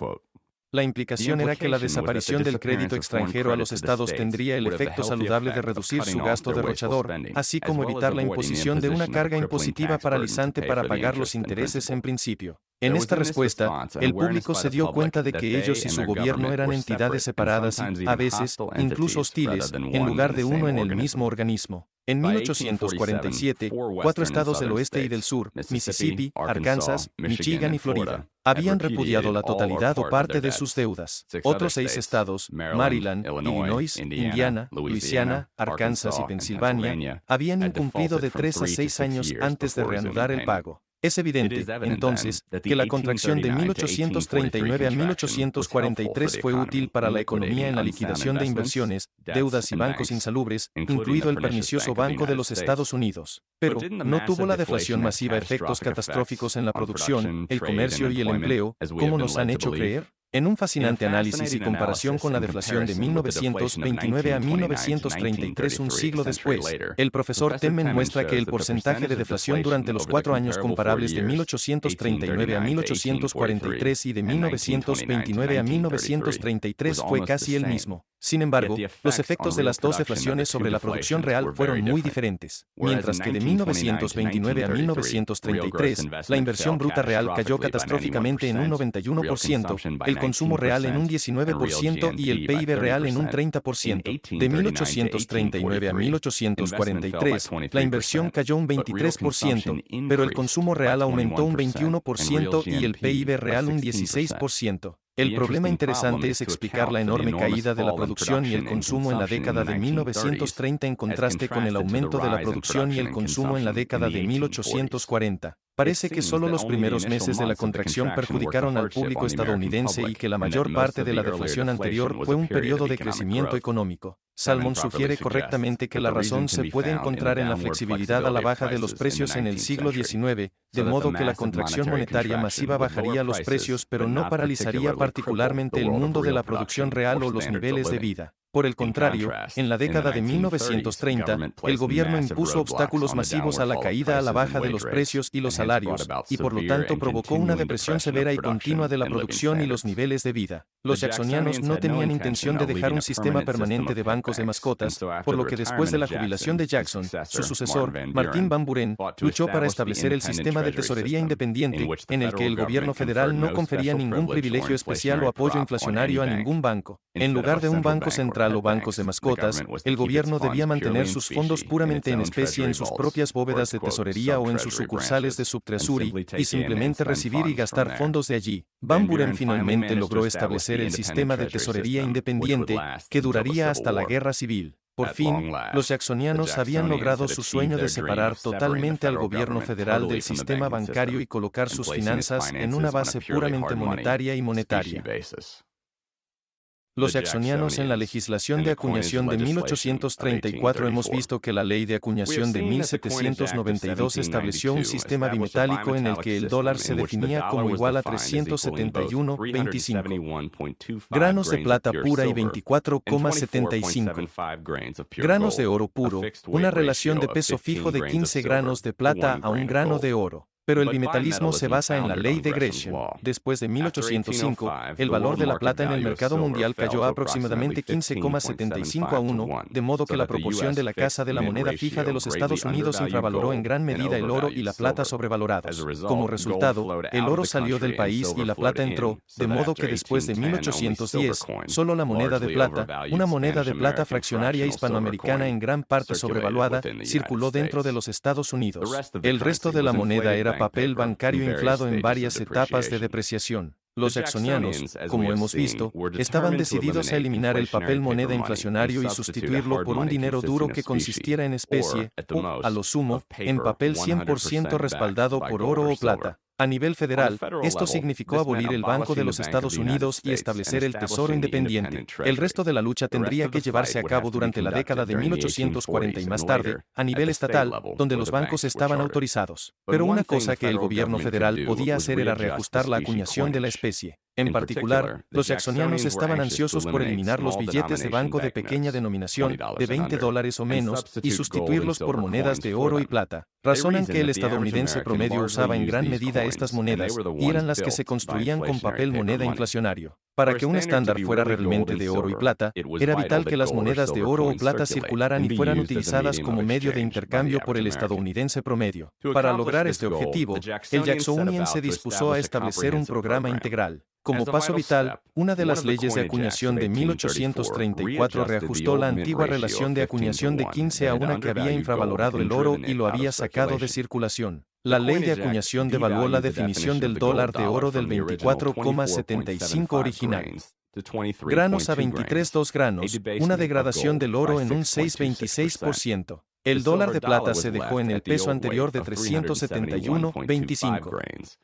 La implicación era que la desaparición del crédito extranjero a los estados tendría el efecto saludable de reducir su gasto derrochador, así como evitar la imposición de una carga impositiva paralizante para pagar los intereses en principio. En esta respuesta, el público se dio cuenta de que ellos y su gobierno eran entidades separadas y, a veces, incluso hostiles, en lugar de uno en el mismo organismo. En 1847, 4 estados del oeste y del sur, Mississippi, Arkansas, Michigan y Florida, habían repudiado la totalidad o parte de sus deudas. Otros 6 estados, Maryland, Illinois, Indiana, Luisiana, Arkansas y Pensilvania, habían incumplido de 3 a 6 años antes de reanudar el pago. Es evidente, entonces, que la contracción de 1839 a 1843 fue útil para la economía en la liquidación de inversiones, deudas y bancos insalubres, incluido el pernicioso Banco de los Estados Unidos. Pero, ¿no tuvo la deflación masiva efectos catastróficos en la producción, el comercio y el empleo, como nos han hecho creer? En un fascinante análisis y comparación con la deflación de 1929 a 1933, un siglo después, el profesor Temen muestra que el porcentaje de deflación durante los 4 años comparables de 1839 a 1843 y de 1929 a 1933 fue casi el mismo. Sin embargo, los efectos de las dos deflaciones sobre la producción real fueron muy diferentes. Mientras que de 1929 a 1933, la inversión bruta real cayó catastróficamente en un 91%, el consumo real en un 19% y el PIB real en un 30%. De 1839 a 1843, la inversión cayó un 23%, pero el consumo real aumentó un 21% y el PIB real un 16%. El problema interesante es explicar la enorme caída de la producción y el consumo en la década de 1930 en contraste con el aumento de la producción y el consumo en la década de 1840. Parece que solo los primeros meses de la contracción perjudicaron al público estadounidense y que la mayor parte de la deflación anterior fue un periodo de crecimiento económico. Salmon sugiere correctamente que la razón se puede encontrar en la flexibilidad a la baja de los precios en el siglo XIX, de modo que la contracción monetaria masiva bajaría los precios pero no paralizaría particularmente el mundo de la producción real o los niveles de vida. Por el contrario, en la década de 1930, el gobierno impuso obstáculos masivos a la caída a la baja de los precios y los salarios, y por lo tanto provocó una depresión severa y continua de la producción y los niveles de vida. Los jacksonianos no tenían intención de dejar un sistema permanente de bancos de mascotas, por lo que después de la jubilación de Jackson, su sucesor, Martin Van Buren, luchó para establecer el sistema de tesorería independiente, en el que el gobierno federal no confería ningún privilegio especial o apoyo inflacionario a ningún banco. En lugar de un banco central o bancos de mascotas, el gobierno debía mantener sus fondos puramente en especie en sus propias bóvedas de tesorería o en sus sucursales de subtreasury, y simplemente recibir y gastar fondos de allí. Van Buren finalmente logró establecer el sistema de tesorería independiente, que duraría hasta la Guerra Civil. Por fin, los jacksonianos habían logrado su sueño de separar totalmente al gobierno federal del sistema bancario y colocar sus finanzas en una base puramente monetaria y monetaria. Los jacksonianos en la legislación de acuñación de 1834 hemos visto que la ley de acuñación de 1792 estableció un sistema bimetálico en el que el dólar se definía como igual a 371,25 granos de plata pura y 24,75 granos de oro puro, una relación de peso fijo de 15 granos de plata a 1 grano de oro. Pero el bimetalismo se basa en la ley de Gresham. Después de 1805, el valor de la plata en el mercado mundial cayó a aproximadamente 15,75 a 1, de modo que la proporción de la Casa de la Moneda Fija de los Estados Unidos infravaloró en gran medida el oro y la plata sobrevalorados. Como resultado, el oro salió del país y la plata entró, de modo que después de 1810, solo la moneda de plata, una moneda de plata fraccionaria hispanoamericana en gran parte sobrevaluada, circuló dentro de los Estados Unidos. El resto de la moneda era papel bancario inflado en varias etapas de depreciación. Los jacksonianos, como hemos visto, estaban decididos a eliminar el papel moneda inflacionario y sustituirlo por un dinero duro que consistiera en especie, o, a lo sumo, en papel 100% respaldado por oro o plata. A nivel federal, esto significó abolir el Banco de los Estados Unidos y establecer el Tesoro Independiente. El resto de la lucha tendría que llevarse a cabo durante la década de 1840 y más tarde, a nivel estatal, donde los bancos estaban autorizados. Pero una cosa que el gobierno federal podía hacer era reajustar la acuñación de la especie. En particular, los jacksonianos estaban ansiosos por eliminar los billetes de banco de pequeña denominación, de $20 o menos, y sustituirlos por monedas de oro y plata. Razonan que el estadounidense promedio usaba en gran medida estas monedas, y eran las que se construían con papel moneda inflacionario. Para que un estándar fuera realmente de oro y plata, era vital que las monedas de oro o plata circularan y fueran utilizadas como medio de intercambio por el estadounidense promedio. Para lograr este objetivo, el Jacksonian se dispuso a establecer un programa integral. Como paso vital, una de las leyes de acuñación de 1834 reajustó la antigua relación de acuñación de 15 a 1 que había infravalorado el oro y lo había sacado de circulación. La ley de acuñación devaluó la definición del dólar de oro del 24,75 original. Granos a 23,2 granos, una degradación del oro en un 6,26%. El dólar de plata se dejó en el peso anterior de 371,25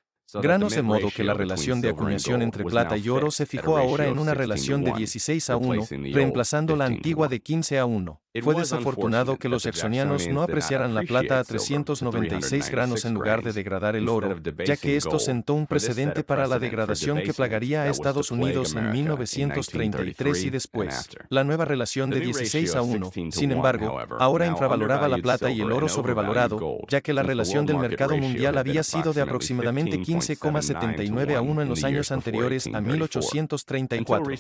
granos, de modo que la relación de acuñación entre plata y oro se fijó ahora en una relación de 16 a 1, reemplazando la antigua de 15 a 1. Fue desafortunado que los jacksonianos no apreciaran la plata a 396 granos en lugar de degradar el oro, ya que esto sentó un precedente para la degradación que plagaría a Estados Unidos en 1933 y después. La nueva relación de 16 a 1, sin embargo, ahora infravaloraba la plata y el oro sobrevalorado, ya que la relación del mercado mundial había sido de aproximadamente 15,79 a 1 en los años anteriores a 1834.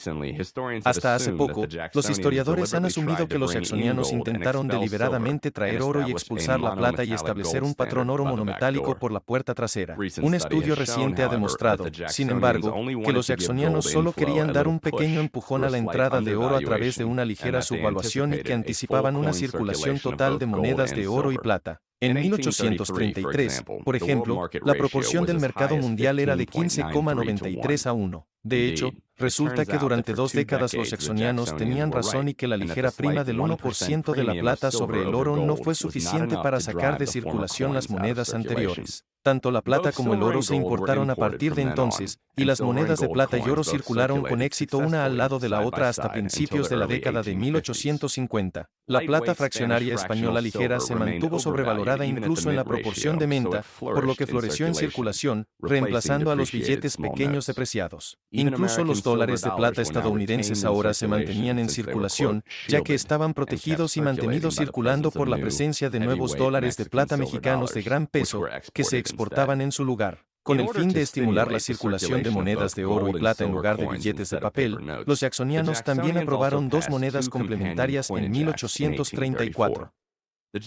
Hasta hace poco, los historiadores han asumido que los jacksonianos intentaron deliberadamente traer oro y expulsar la plata y establecer un patrón oro monometálico por la puerta trasera. Un estudio reciente ha demostrado, sin embargo, que los jacksonianos solo querían dar un pequeño empujón a la entrada de oro a través de una ligera subvaluación y que anticipaban una circulación total de monedas de oro y plata. En 1833, por ejemplo, la proporción del mercado mundial era de 15,93 a 1. De hecho, Resulta que durante 2 décadas los jacksonianos tenían razón y que la ligera prima del 1% de la plata sobre el oro no fue suficiente para sacar de circulación las monedas anteriores. Tanto la plata como el oro se importaron a partir de entonces, y las monedas de plata y oro circularon con éxito una al lado de la otra hasta principios de la década de 1850. La plata fraccionaria española ligera se mantuvo sobrevalorada incluso en la proporción de menta, por lo que floreció en circulación, reemplazando a los billetes pequeños depreciados. Incluso los dólares de plata estadounidenses ahora se mantenían en circulación, ya que estaban protegidos y mantenidos circulando por la presencia de nuevos dólares de plata mexicanos de gran peso, que se exportaban en su lugar. Con el fin de estimular la circulación de monedas de oro y plata en lugar de billetes de papel, los jacksonianos también aprobaron 2 monedas complementarias en 1834.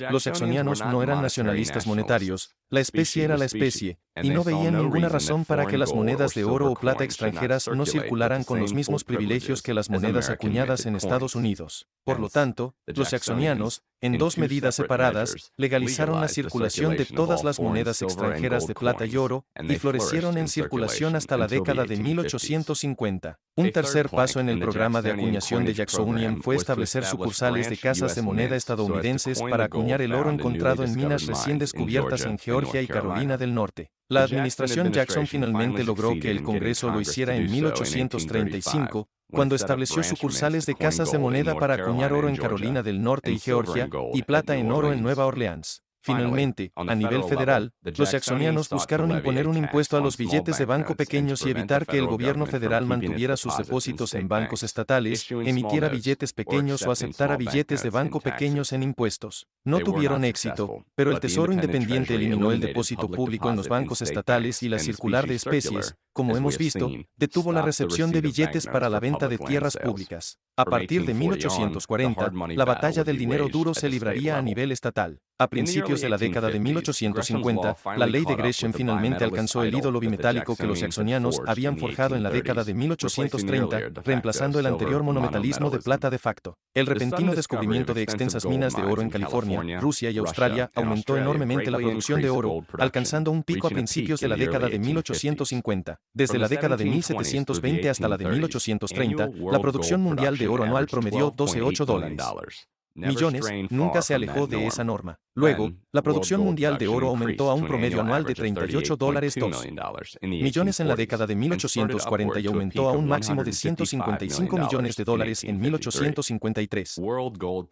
Los jacksonianos no eran nacionalistas monetarios, la especie era la especie, y no veían ninguna razón para que las monedas de oro o plata extranjeras no circularan con los mismos privilegios que las monedas acuñadas en Estados Unidos. Por lo tanto, los jacksonianos, en 2 medidas separadas, legalizaron la circulación de todas las monedas extranjeras de plata y oro, y florecieron en circulación hasta la década de 1850. Un tercer paso en el programa de acuñación de Jacksonian fue establecer sucursales de casas de moneda estadounidenses para acuñar el oro encontrado en minas recién descubiertas en Georgia y Carolina del Norte. La administración Jackson finalmente logró que el Congreso lo hiciera en 1835, cuando estableció sucursales de casas de moneda para acuñar oro en Carolina del Norte y Georgia, y plata en oro en Nueva Orleans. Finalmente, a nivel federal, los jacksonianos buscaron imponer un impuesto a los billetes de banco pequeños y evitar que el gobierno federal mantuviera sus depósitos en bancos estatales, emitiera billetes pequeños o aceptara billetes de banco pequeños en impuestos. No tuvieron éxito, pero el Tesoro Independiente eliminó el depósito público en los bancos estatales y la circular de especies, como hemos visto, detuvo la recepción de billetes para la venta de tierras públicas. A partir de 1840, la batalla del dinero duro se libraría a nivel estatal. A principios de la década de 1850, la ley de Gresham finalmente alcanzó el ídolo bimetálico que los jacksonianos habían forjado en la década de 1830, reemplazando el anterior monometalismo de plata de facto. El repentino descubrimiento de extensas minas de oro en California, Rusia y Australia aumentó enormemente la producción de oro, alcanzando un pico a principios de la década de 1850. Desde la década de 1720 hasta la de 1830, la producción mundial de oro anual promedió $12.8 millones, nunca se alejó de esa norma. Luego, la producción mundial de oro aumentó a un promedio anual de $38.2 millones en la década de 1840 y aumentó a un máximo de $155 millones en 1853.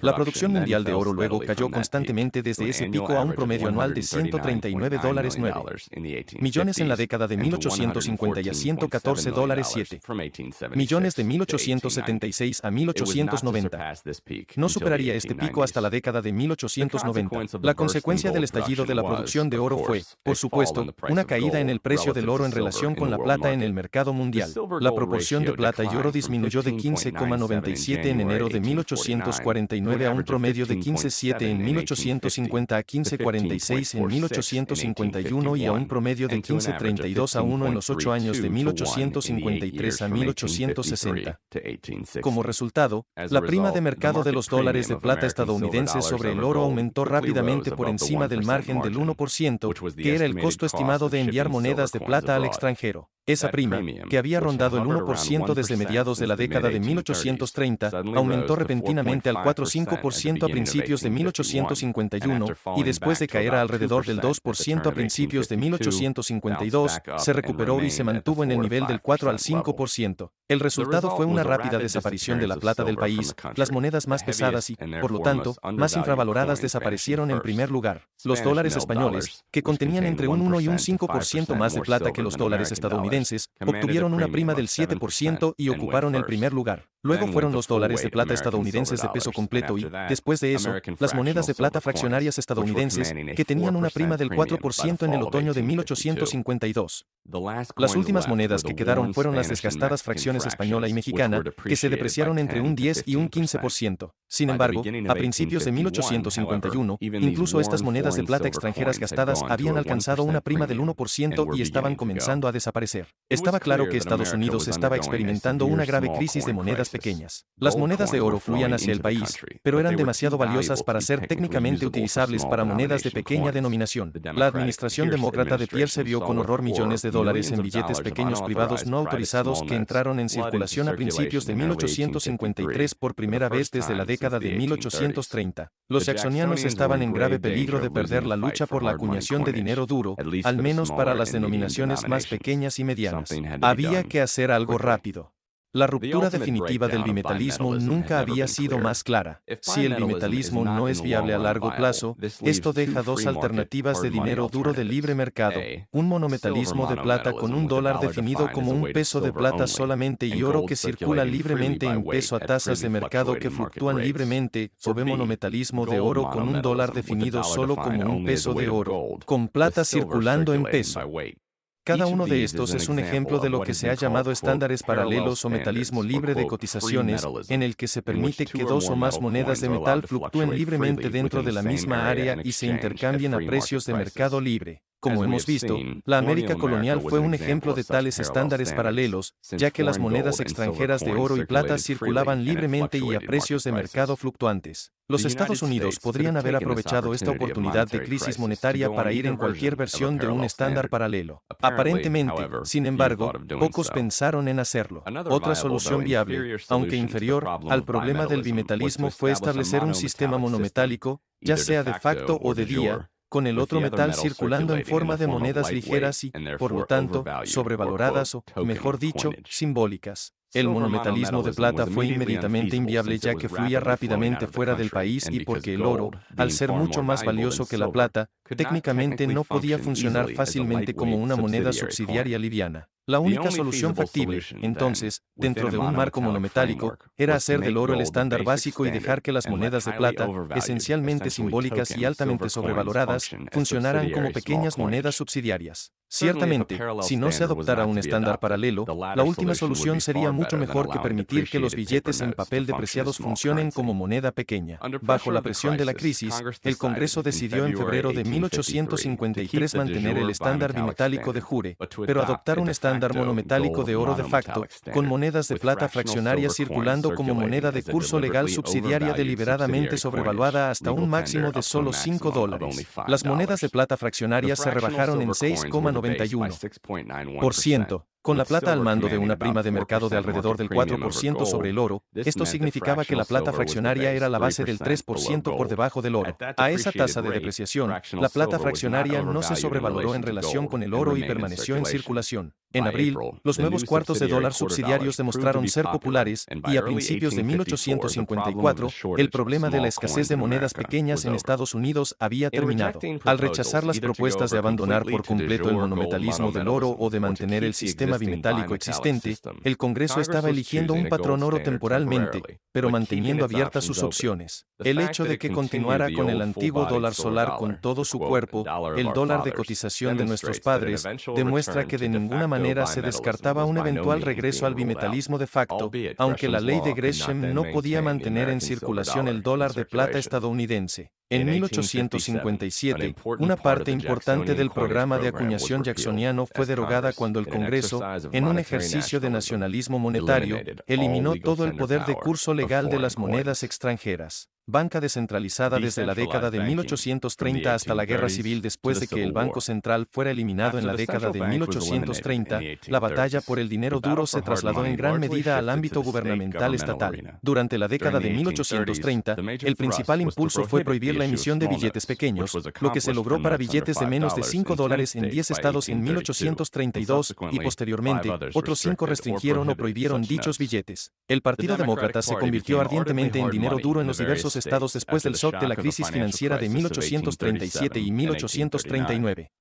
La producción mundial de oro luego cayó constantemente desde ese pico a un promedio anual de $139.9 millones en la década de 1850 y a $114.7 millones de 1876 a 1890. No superaría este pico hasta la década de 1890. La consecuencia del estallido de la producción de oro fue, por supuesto, una caída en el precio del oro en relación con la plata en el mercado mundial. La proporción de plata y oro disminuyó de 15,97 en enero de 1849 a un promedio de 15,7 en 1850 a 15,46 en 1851 y a un promedio de 15,32 a 1 en los 8 años de 1853 a 1860. Como resultado, la prima de mercado de los dólares de plata estadounidenses sobre el oro aumentó rápidamente por encima del margen del 1%, que era el costo estimado de enviar monedas de plata al extranjero. Esa prima, que había rondado el 1% desde mediados de la década de 1830, aumentó repentinamente al 4,5% a principios de 1851, y después de caer a alrededor del 2% a principios de 1852, se recuperó y se mantuvo en el nivel del 4 al 5%. El resultado fue una rápida desaparición de la plata del país, las monedas más pesadas y, por lo tanto, más infravaloradas desaparecieron en primer lugar. Los dólares españoles, que contenían entre un 1 y un 5% más de plata que los dólares estadounidenses, obtuvieron una prima del 7% y ocuparon el primer lugar. Luego fueron los dólares de plata estadounidenses de peso completo y, después de eso, las monedas de plata fraccionarias estadounidenses, que tenían una prima del 4% en el otoño de 1852. Las últimas monedas que quedaron fueron las desgastadas fracciones española y mexicana, que se depreciaron entre un 10 y un 15%. Sin embargo, a principios de 1851, incluso estas monedas de plata extranjeras gastadas habían alcanzado una prima del 1% y estaban comenzando a desaparecer. Estaba claro que Estados Unidos estaba experimentando una grave crisis de monedas pequeñas. Las monedas de oro fluían hacia el país, pero eran demasiado valiosas para ser técnicamente utilizables para monedas de pequeña denominación. La administración demócrata de Pierce vio con horror millones de dólares en billetes pequeños privados no autorizados que entraron en circulación a principios de 1853 por primera vez desde la década de 1830. Los jacksonianos estaban en grave peligro de perder la lucha por la acuñación de dinero duro, al menos para las denominaciones más pequeñas y medianas. Había que hacer algo rápido. La ruptura definitiva del bimetalismo nunca había sido más clara. Si el bimetalismo no es viable a largo plazo, esto deja dos alternativas de dinero duro de libre mercado: un monometalismo de plata con un dólar definido como un peso de plata solamente y oro que circula libremente en peso a tasas de mercado que fluctúan libremente, o B, monometalismo de oro con un dólar definido solo como un peso de oro, con plata circulando en peso. Cada uno de estos es un ejemplo de lo que se ha llamado estándares paralelos o metalismo libre de cotizaciones, en el que se permite que dos o más monedas de metal fluctúen libremente dentro de la misma área y se intercambien a precios de mercado libre. Como hemos visto, la América colonial fue un ejemplo de tales estándares paralelos, ya que las monedas extranjeras de oro y plata circulaban libremente y a precios de mercado fluctuantes. Los Estados Unidos podrían haber aprovechado esta oportunidad de crisis monetaria para ir en cualquier versión de un estándar paralelo. Aparentemente, sin embargo, pocos pensaron en hacerlo. Otra solución viable, aunque inferior, al problema del bimetalismo fue establecer un sistema monometálico, ya sea de facto o de día, con el otro metal circulando en forma de monedas ligeras y, por lo tanto, sobrevaloradas o, mejor dicho, simbólicas. El monometalismo de plata fue inmediatamente inviable ya que fluía rápidamente fuera del país y porque el oro, al ser mucho más valioso que la plata, técnicamente no podía funcionar fácilmente como una moneda subsidiaria liviana. La única solución factible, entonces, dentro de un marco monometálico, era hacer del oro el estándar básico y dejar que las monedas de plata, esencialmente simbólicas y altamente sobrevaloradas, funcionaran como pequeñas monedas subsidiarias. Ciertamente, si no se adoptara un estándar paralelo, la última solución sería mucho mejor que permitir que los billetes en papel depreciados funcionen como moneda pequeña. Bajo la presión de la crisis, el Congreso decidió en febrero de 1853 mantener el estándar bimetálico de jure, pero adoptar un estándar monometálico de oro de facto, con monedas de plata fraccionarias circulando como moneda de curso legal subsidiaria deliberadamente sobrevaluada hasta un máximo de solo $5. Las monedas de plata fraccionarias se rebajaron en 6,91%. Con la plata al mando de una prima de mercado de alrededor del 4% sobre el oro, esto significaba que la plata fraccionaria era la base del 3% por debajo del oro. A esa tasa de depreciación, la plata fraccionaria no se sobrevaloró en relación con el oro y permaneció en circulación. En abril, los nuevos cuartos de dólar subsidiarios demostraron ser populares y a principios de 1854, el problema de la escasez de monedas pequeñas en Estados Unidos había terminado. Al rechazar las propuestas de abandonar por completo el monometalismo del oro o de mantener el sistema bimetálico existente, el Congreso estaba eligiendo un patrón oro temporalmente, pero manteniendo abiertas sus opciones. El hecho de que continuara con el antiguo dólar solar con todo su cuerpo, el dólar de cotización de nuestros padres, demuestra que de ninguna manera se descartaba un eventual regreso al bimetalismo de facto, aunque la ley de Gresham no podía mantener en circulación el dólar de plata estadounidense. En 1857, una parte importante del programa de acuñación jacksoniano fue derogada cuando el Congreso, en un ejercicio de nacionalismo monetario, eliminó todo el poder de curso legal de las monedas extranjeras. Banca descentralizada desde la década de 1830 hasta la Guerra Civil. Después de que el Banco Central fuera eliminado en la década de 1830, la batalla por el dinero duro se trasladó en gran medida al ámbito gubernamental estatal. Durante la década de 1830, el principal impulso fue prohibir la emisión de billetes pequeños, lo que se logró para billetes de menos de $5 en 10 estados en 1832, y posteriormente, otros 5 restringieron o prohibieron dichos billetes. El Partido Demócrata se convirtió ardientemente en dinero duro en los diversos estados después del shock de la crisis financiera de 1837 y 1839.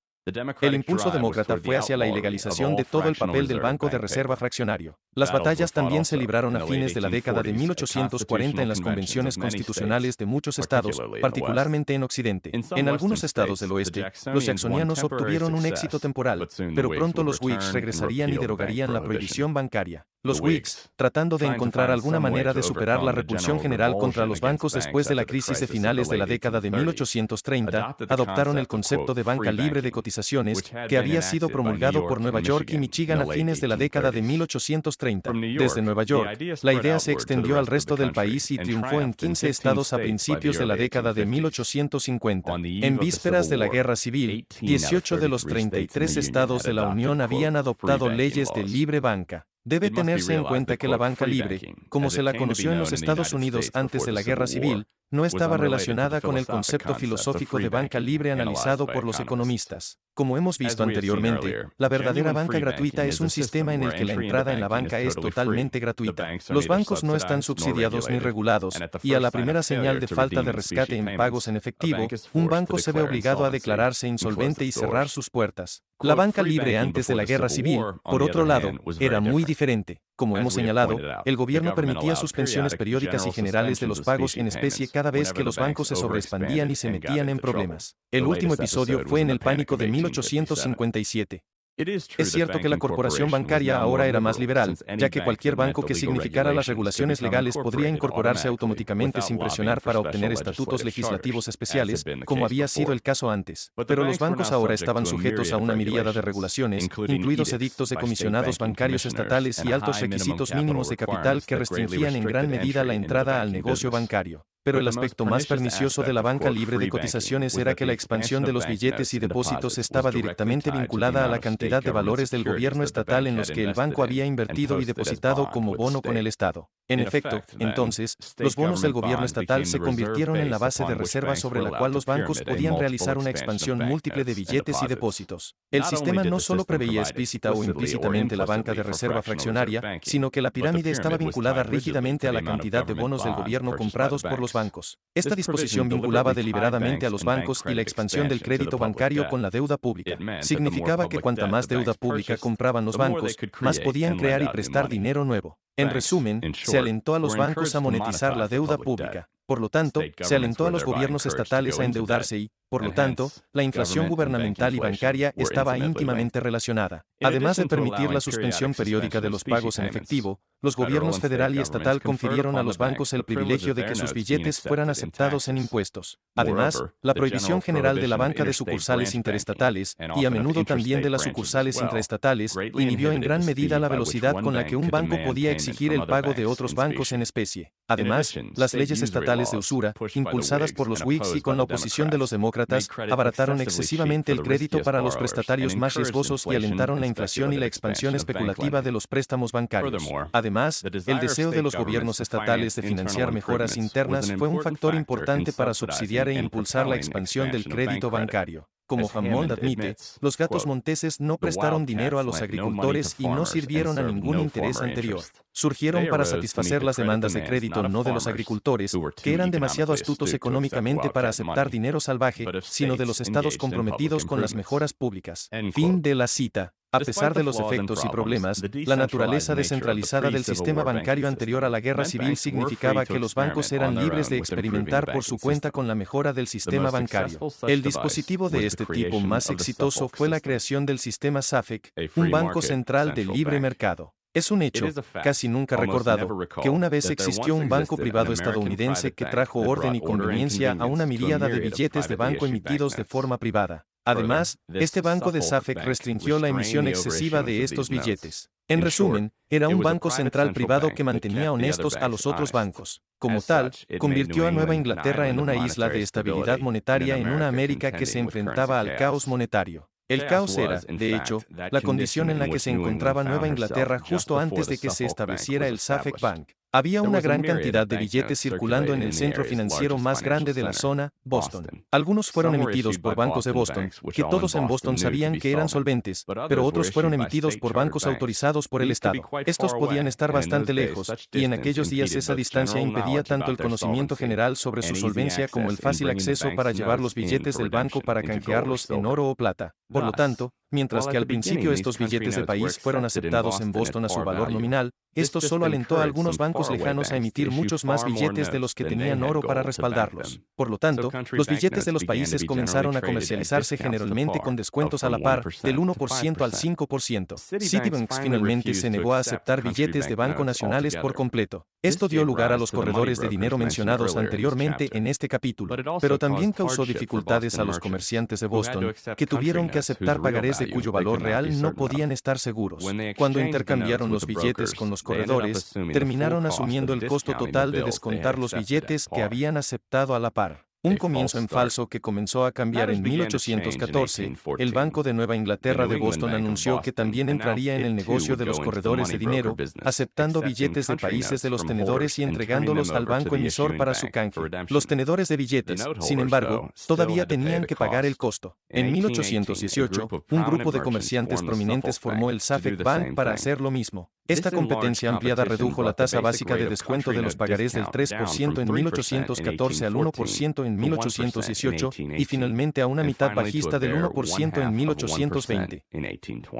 El impulso demócrata fue hacia la ilegalización de todo el papel del Banco de Reserva fraccionario. Las batallas también se libraron a fines de la década de 1840 en las convenciones constitucionales de muchos estados, particularmente en Occidente. En algunos estados del oeste, los jacksonianos obtuvieron un éxito temporal, pero pronto los Whigs regresarían y derogarían la prohibición bancaria. Los Whigs, tratando de encontrar alguna manera de superar la repulsión general contra los bancos después de la crisis de finales de la década de 1830, adoptaron el concepto de banca libre de cotización cotizaciones, que había sido promulgado por Nueva York y Michigan a fines de la década de 1830. Desde Nueva York, la idea se extendió al resto del país y triunfó en 15 estados a principios de la década de 1850. En vísperas de la Guerra Civil, 18 de los 33 estados de la Unión habían adoptado leyes de libre banca. Debe tenerse en cuenta que la banca libre, como se la conoció en los Estados Unidos antes de la Guerra Civil, no estaba relacionada con el concepto filosófico de banca libre analizado por los economistas. Como hemos visto anteriormente, la verdadera banca gratuita es un sistema en el que la entrada en la banca es totalmente gratuita. Los bancos no están subsidiados ni regulados, y a la primera señal de falta de rescate en pagos en efectivo, un banco se ve obligado a declararse insolvente y cerrar sus puertas. La banca libre antes de la Guerra Civil, por otro lado, era muy diferente. Como hemos señalado, el gobierno permitía suspensiones periódicas y generales de los pagos en especie cada vez que los bancos se sobreexpandían y se metían en problemas. El último episodio fue en el pánico de 1857. Es cierto que la corporación bancaria ahora era más liberal, ya que cualquier banco que significara las regulaciones legales podría incorporarse automáticamente sin presionar para obtener estatutos legislativos especiales, como había sido el caso antes. Pero los bancos ahora estaban sujetos a una miríada de regulaciones, incluidos edictos de comisionados bancarios estatales y altos requisitos mínimos de capital que restringían en gran medida la entrada al negocio bancario. Pero el aspecto más pernicioso de la banca libre de cotizaciones era que la expansión de los billetes y depósitos estaba directamente vinculada a la cantidad de valores del gobierno estatal en los que el banco había invertido y depositado como bono con el Estado. En efecto, entonces, los bonos del gobierno estatal se convirtieron en la base de reserva sobre la cual los bancos podían realizar una expansión múltiple de billetes y depósitos. El sistema no solo preveía explícita o implícitamente la banca de reserva fraccionaria, sino que la pirámide estaba vinculada rígidamente a la cantidad de bonos del gobierno comprados por los bancos. Esta disposición vinculaba deliberadamente a los bancos y la expansión del crédito bancario con la deuda pública. Significaba que cuanta más deuda pública compraban los bancos, más podían crear y prestar dinero nuevo. En resumen, se alentó a los bancos a monetizar la deuda pública. Por lo tanto, se alentó a los gobiernos estatales a endeudarse y, por lo tanto, la inflación gubernamental y bancaria estaba íntimamente relacionada. Además de permitir la suspensión periódica de los pagos en efectivo, los gobiernos federal y estatal confirieron a los bancos el privilegio de que sus billetes fueran aceptados en impuestos. Además, la prohibición general de la banca de sucursales interestatales, y a menudo también de las sucursales intraestatales, inhibió en gran medida la velocidad con la que un banco podía exigir el pago de otros bancos en especie. Además, las leyes estatales de usura, impulsadas por los Whigs y con la oposición de los demócratas, abarataron excesivamente el crédito para los prestatarios más riesgosos y alentaron la inflación y la expansión especulativa de los préstamos bancarios. Además, el deseo de los gobiernos estatales de financiar mejoras internas fue un factor importante para subsidiar e impulsar la expansión del crédito bancario. Como Hammond admite, los gatos monteses no prestaron dinero a los agricultores y no sirvieron a ningún interés anterior. Surgieron para satisfacer las demandas de crédito no de los agricultores, que eran demasiado astutos económicamente para aceptar dinero salvaje, sino de los estados comprometidos con las mejoras públicas. Fin de la cita. A pesar de los efectos y problemas, la naturaleza descentralizada del sistema bancario anterior a la Guerra Civil significaba que los bancos eran libres de experimentar por su cuenta con la mejora del sistema bancario. El dispositivo de este tipo más exitoso fue la creación del sistema SAFEC, un banco central de libre mercado. Es un hecho, casi nunca recordado, que una vez existió un banco privado estadounidense que trajo orden y conveniencia a una miríada de billetes de banco emitidos de forma privada. Además, este banco de SAFEC restringió la emisión excesiva de estos billetes. En resumen, era un banco central privado que mantenía honestos a los otros bancos. Como tal, convirtió a Nueva Inglaterra en una isla de estabilidad monetaria en una América que se enfrentaba al caos monetario. El caos era, de hecho, la condición en la que se encontraba Nueva Inglaterra justo antes de que se estableciera el SAFEC Bank. Había una gran cantidad de billetes circulando en el centro financiero más grande de la zona, Boston. Algunos fueron emitidos por bancos de Boston, que todos en Boston sabían que eran solventes, pero otros fueron emitidos por bancos autorizados por el Estado. Estos podían estar bastante lejos, y en aquellos días esa distancia impedía tanto el conocimiento general sobre su solvencia como el fácil acceso para llevar los billetes del banco para canjearlos en oro o plata. Por lo tanto, mientras que al principio estos billetes de país fueron aceptados en Boston a su valor nominal, esto solo alentó a algunos bancos lejanos a emitir muchos más billetes de los que tenían oro para respaldarlos. Por lo tanto, los billetes de los países comenzaron a comercializarse generalmente con descuentos a la par, del 1% al 5%. Citibank finalmente se negó a aceptar billetes de banco nacionales por completo. Esto dio lugar a los corredores de dinero mencionados anteriormente en este capítulo, pero también causó dificultades a los comerciantes de Boston, que tuvieron que aceptar pagarés de cuyo valor real no podían estar seguros. Cuando intercambiaron los billetes con los corredores, terminaron asumiendo el costo total de descontar los billetes que habían aceptado a la par. Un comienzo en falso que comenzó a cambiar en 1814, el Banco de Nueva Inglaterra de Boston anunció que también entraría en el negocio de los corredores de dinero, aceptando billetes de países de los tenedores y entregándolos al banco emisor para su canje. Los tenedores de billetes, sin embargo, todavía tenían que pagar el costo. En 1818, un grupo de comerciantes prominentes formó el Suffolk Bank para hacer lo mismo. Esta competencia ampliada redujo la tasa básica de descuento de los pagarés del 3% en 1814 al 1% en 1818 y finalmente a una mitad bajista del 1% en 1820.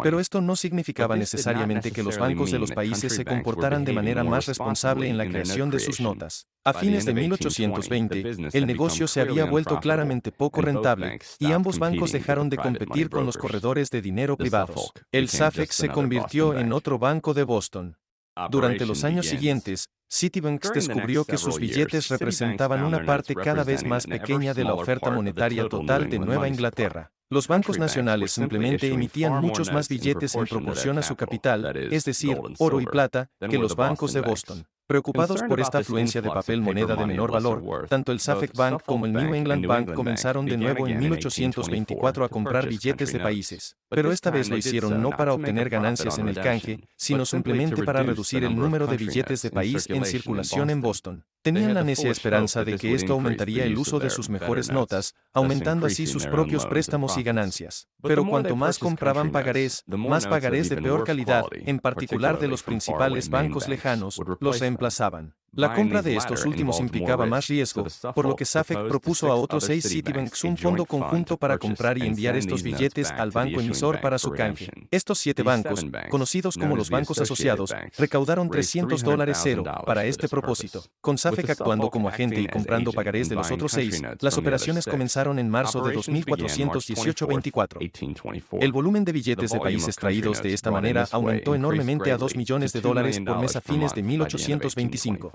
Pero esto no significaba necesariamente que los bancos de los países se comportaran de manera más responsable en la creación de sus notas. A fines de 1820, el negocio se había vuelto claramente poco rentable, y ambos bancos dejaron de competir con los corredores de dinero privados. El Suffolk se convirtió en otro banco de Boston. Durante los años siguientes, Citibank descubrió que sus billetes representaban una parte cada vez más pequeña de la oferta monetaria total de Nueva Inglaterra. Los bancos nacionales simplemente emitían muchos más billetes en proporción a su capital, es decir, oro y plata, que los bancos de Boston. Preocupados por esta afluencia de papel moneda de menor valor, tanto el Suffolk Bank como el New England Bank comenzaron de nuevo en 1824 a comprar billetes de países. Pero esta vez lo hicieron no para obtener ganancias en el canje, sino simplemente para reducir el número de billetes de país en circulación en Boston. Tenían la necia esperanza de que esto aumentaría el uso de sus mejores notas, aumentando así sus propios préstamos y ganancias. Pero cuanto más compraban pagarés, más pagarés de peor calidad, en particular de los principales bancos lejanos, los reemplazaban. La compra de estos últimos implicaba más riesgo, por lo que Suffolk propuso a otros 6 Citibanks un fondo conjunto para comprar y enviar estos billetes al banco emisor para su canje. Estos 7 bancos, conocidos como los bancos asociados, recaudaron $300,000 para este propósito. Con Suffolk actuando como agente y comprando pagarés de los otros 6, las operaciones comenzaron en marzo de 2418-24. El volumen de billetes de países traídos de esta manera aumentó enormemente a $2 millones por mes a fines de 1825.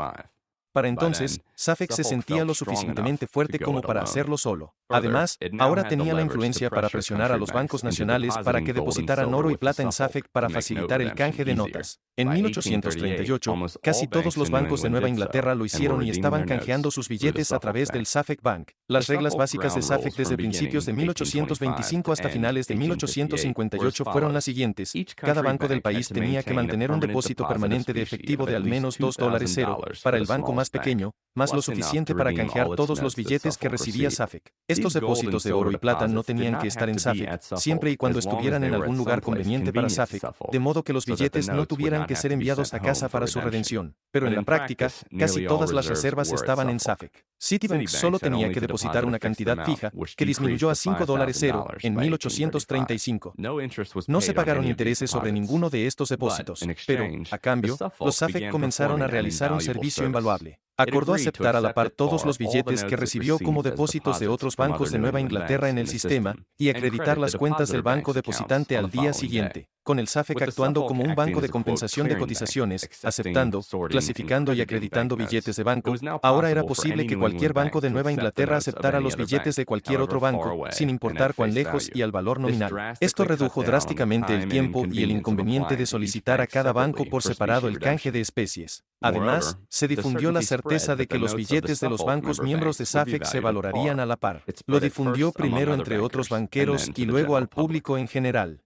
Para entonces, Suffolk se sentía lo suficientemente fuerte como para hacerlo solo. Además, ahora tenía la influencia para presionar a los bancos nacionales para que depositaran oro y plata en Suffolk para facilitar el canje de notas. En 1838, casi todos los bancos de Nueva Inglaterra lo hicieron y estaban canjeando sus billetes a través del Suffolk Bank. Las reglas básicas de Suffolk desde principios de 1825 hasta finales de 1858 fueron las siguientes. Cada banco del país tenía que mantener un depósito permanente de efectivo de al menos $2 para el banco más pequeño, más lo suficiente para canjear todos los billetes que recibía Suffolk. Estos depósitos de oro y plata no tenían que estar en Suffolk, siempre y cuando estuvieran en algún lugar conveniente para Suffolk, de modo que los billetes no tuvieran que ser enviados a casa para su redención. Pero en la práctica, casi todas las reservas estaban en Suffolk. Citibank solo tenía que depositar una cantidad fija, que disminuyó a $5 en 1835. No se pagaron intereses sobre ninguno de estos depósitos, pero, a cambio, los Suffolk comenzaron a realizar un servicio invaluable. Acordó aceptar a la par todos los billetes que recibió como depósitos de otros bancos de Nueva Inglaterra en el sistema, y acreditar las cuentas del banco depositante al día siguiente, con el Suffolk actuando como un banco de compensación de cotizaciones, aceptando, clasificando y acreditando billetes de banco. Ahora era posible que cualquier banco de Nueva Inglaterra aceptara los billetes de cualquier otro banco, sin importar cuán lejos y al valor nominal. Esto redujo drásticamente el tiempo y el inconveniente de solicitar a cada banco por separado el canje de especies. Además, se difundió la certeza de que los billetes de los bancos miembros de Suffolk se valorarían a la par. Lo difundió primero entre otros banqueros y luego al público en general.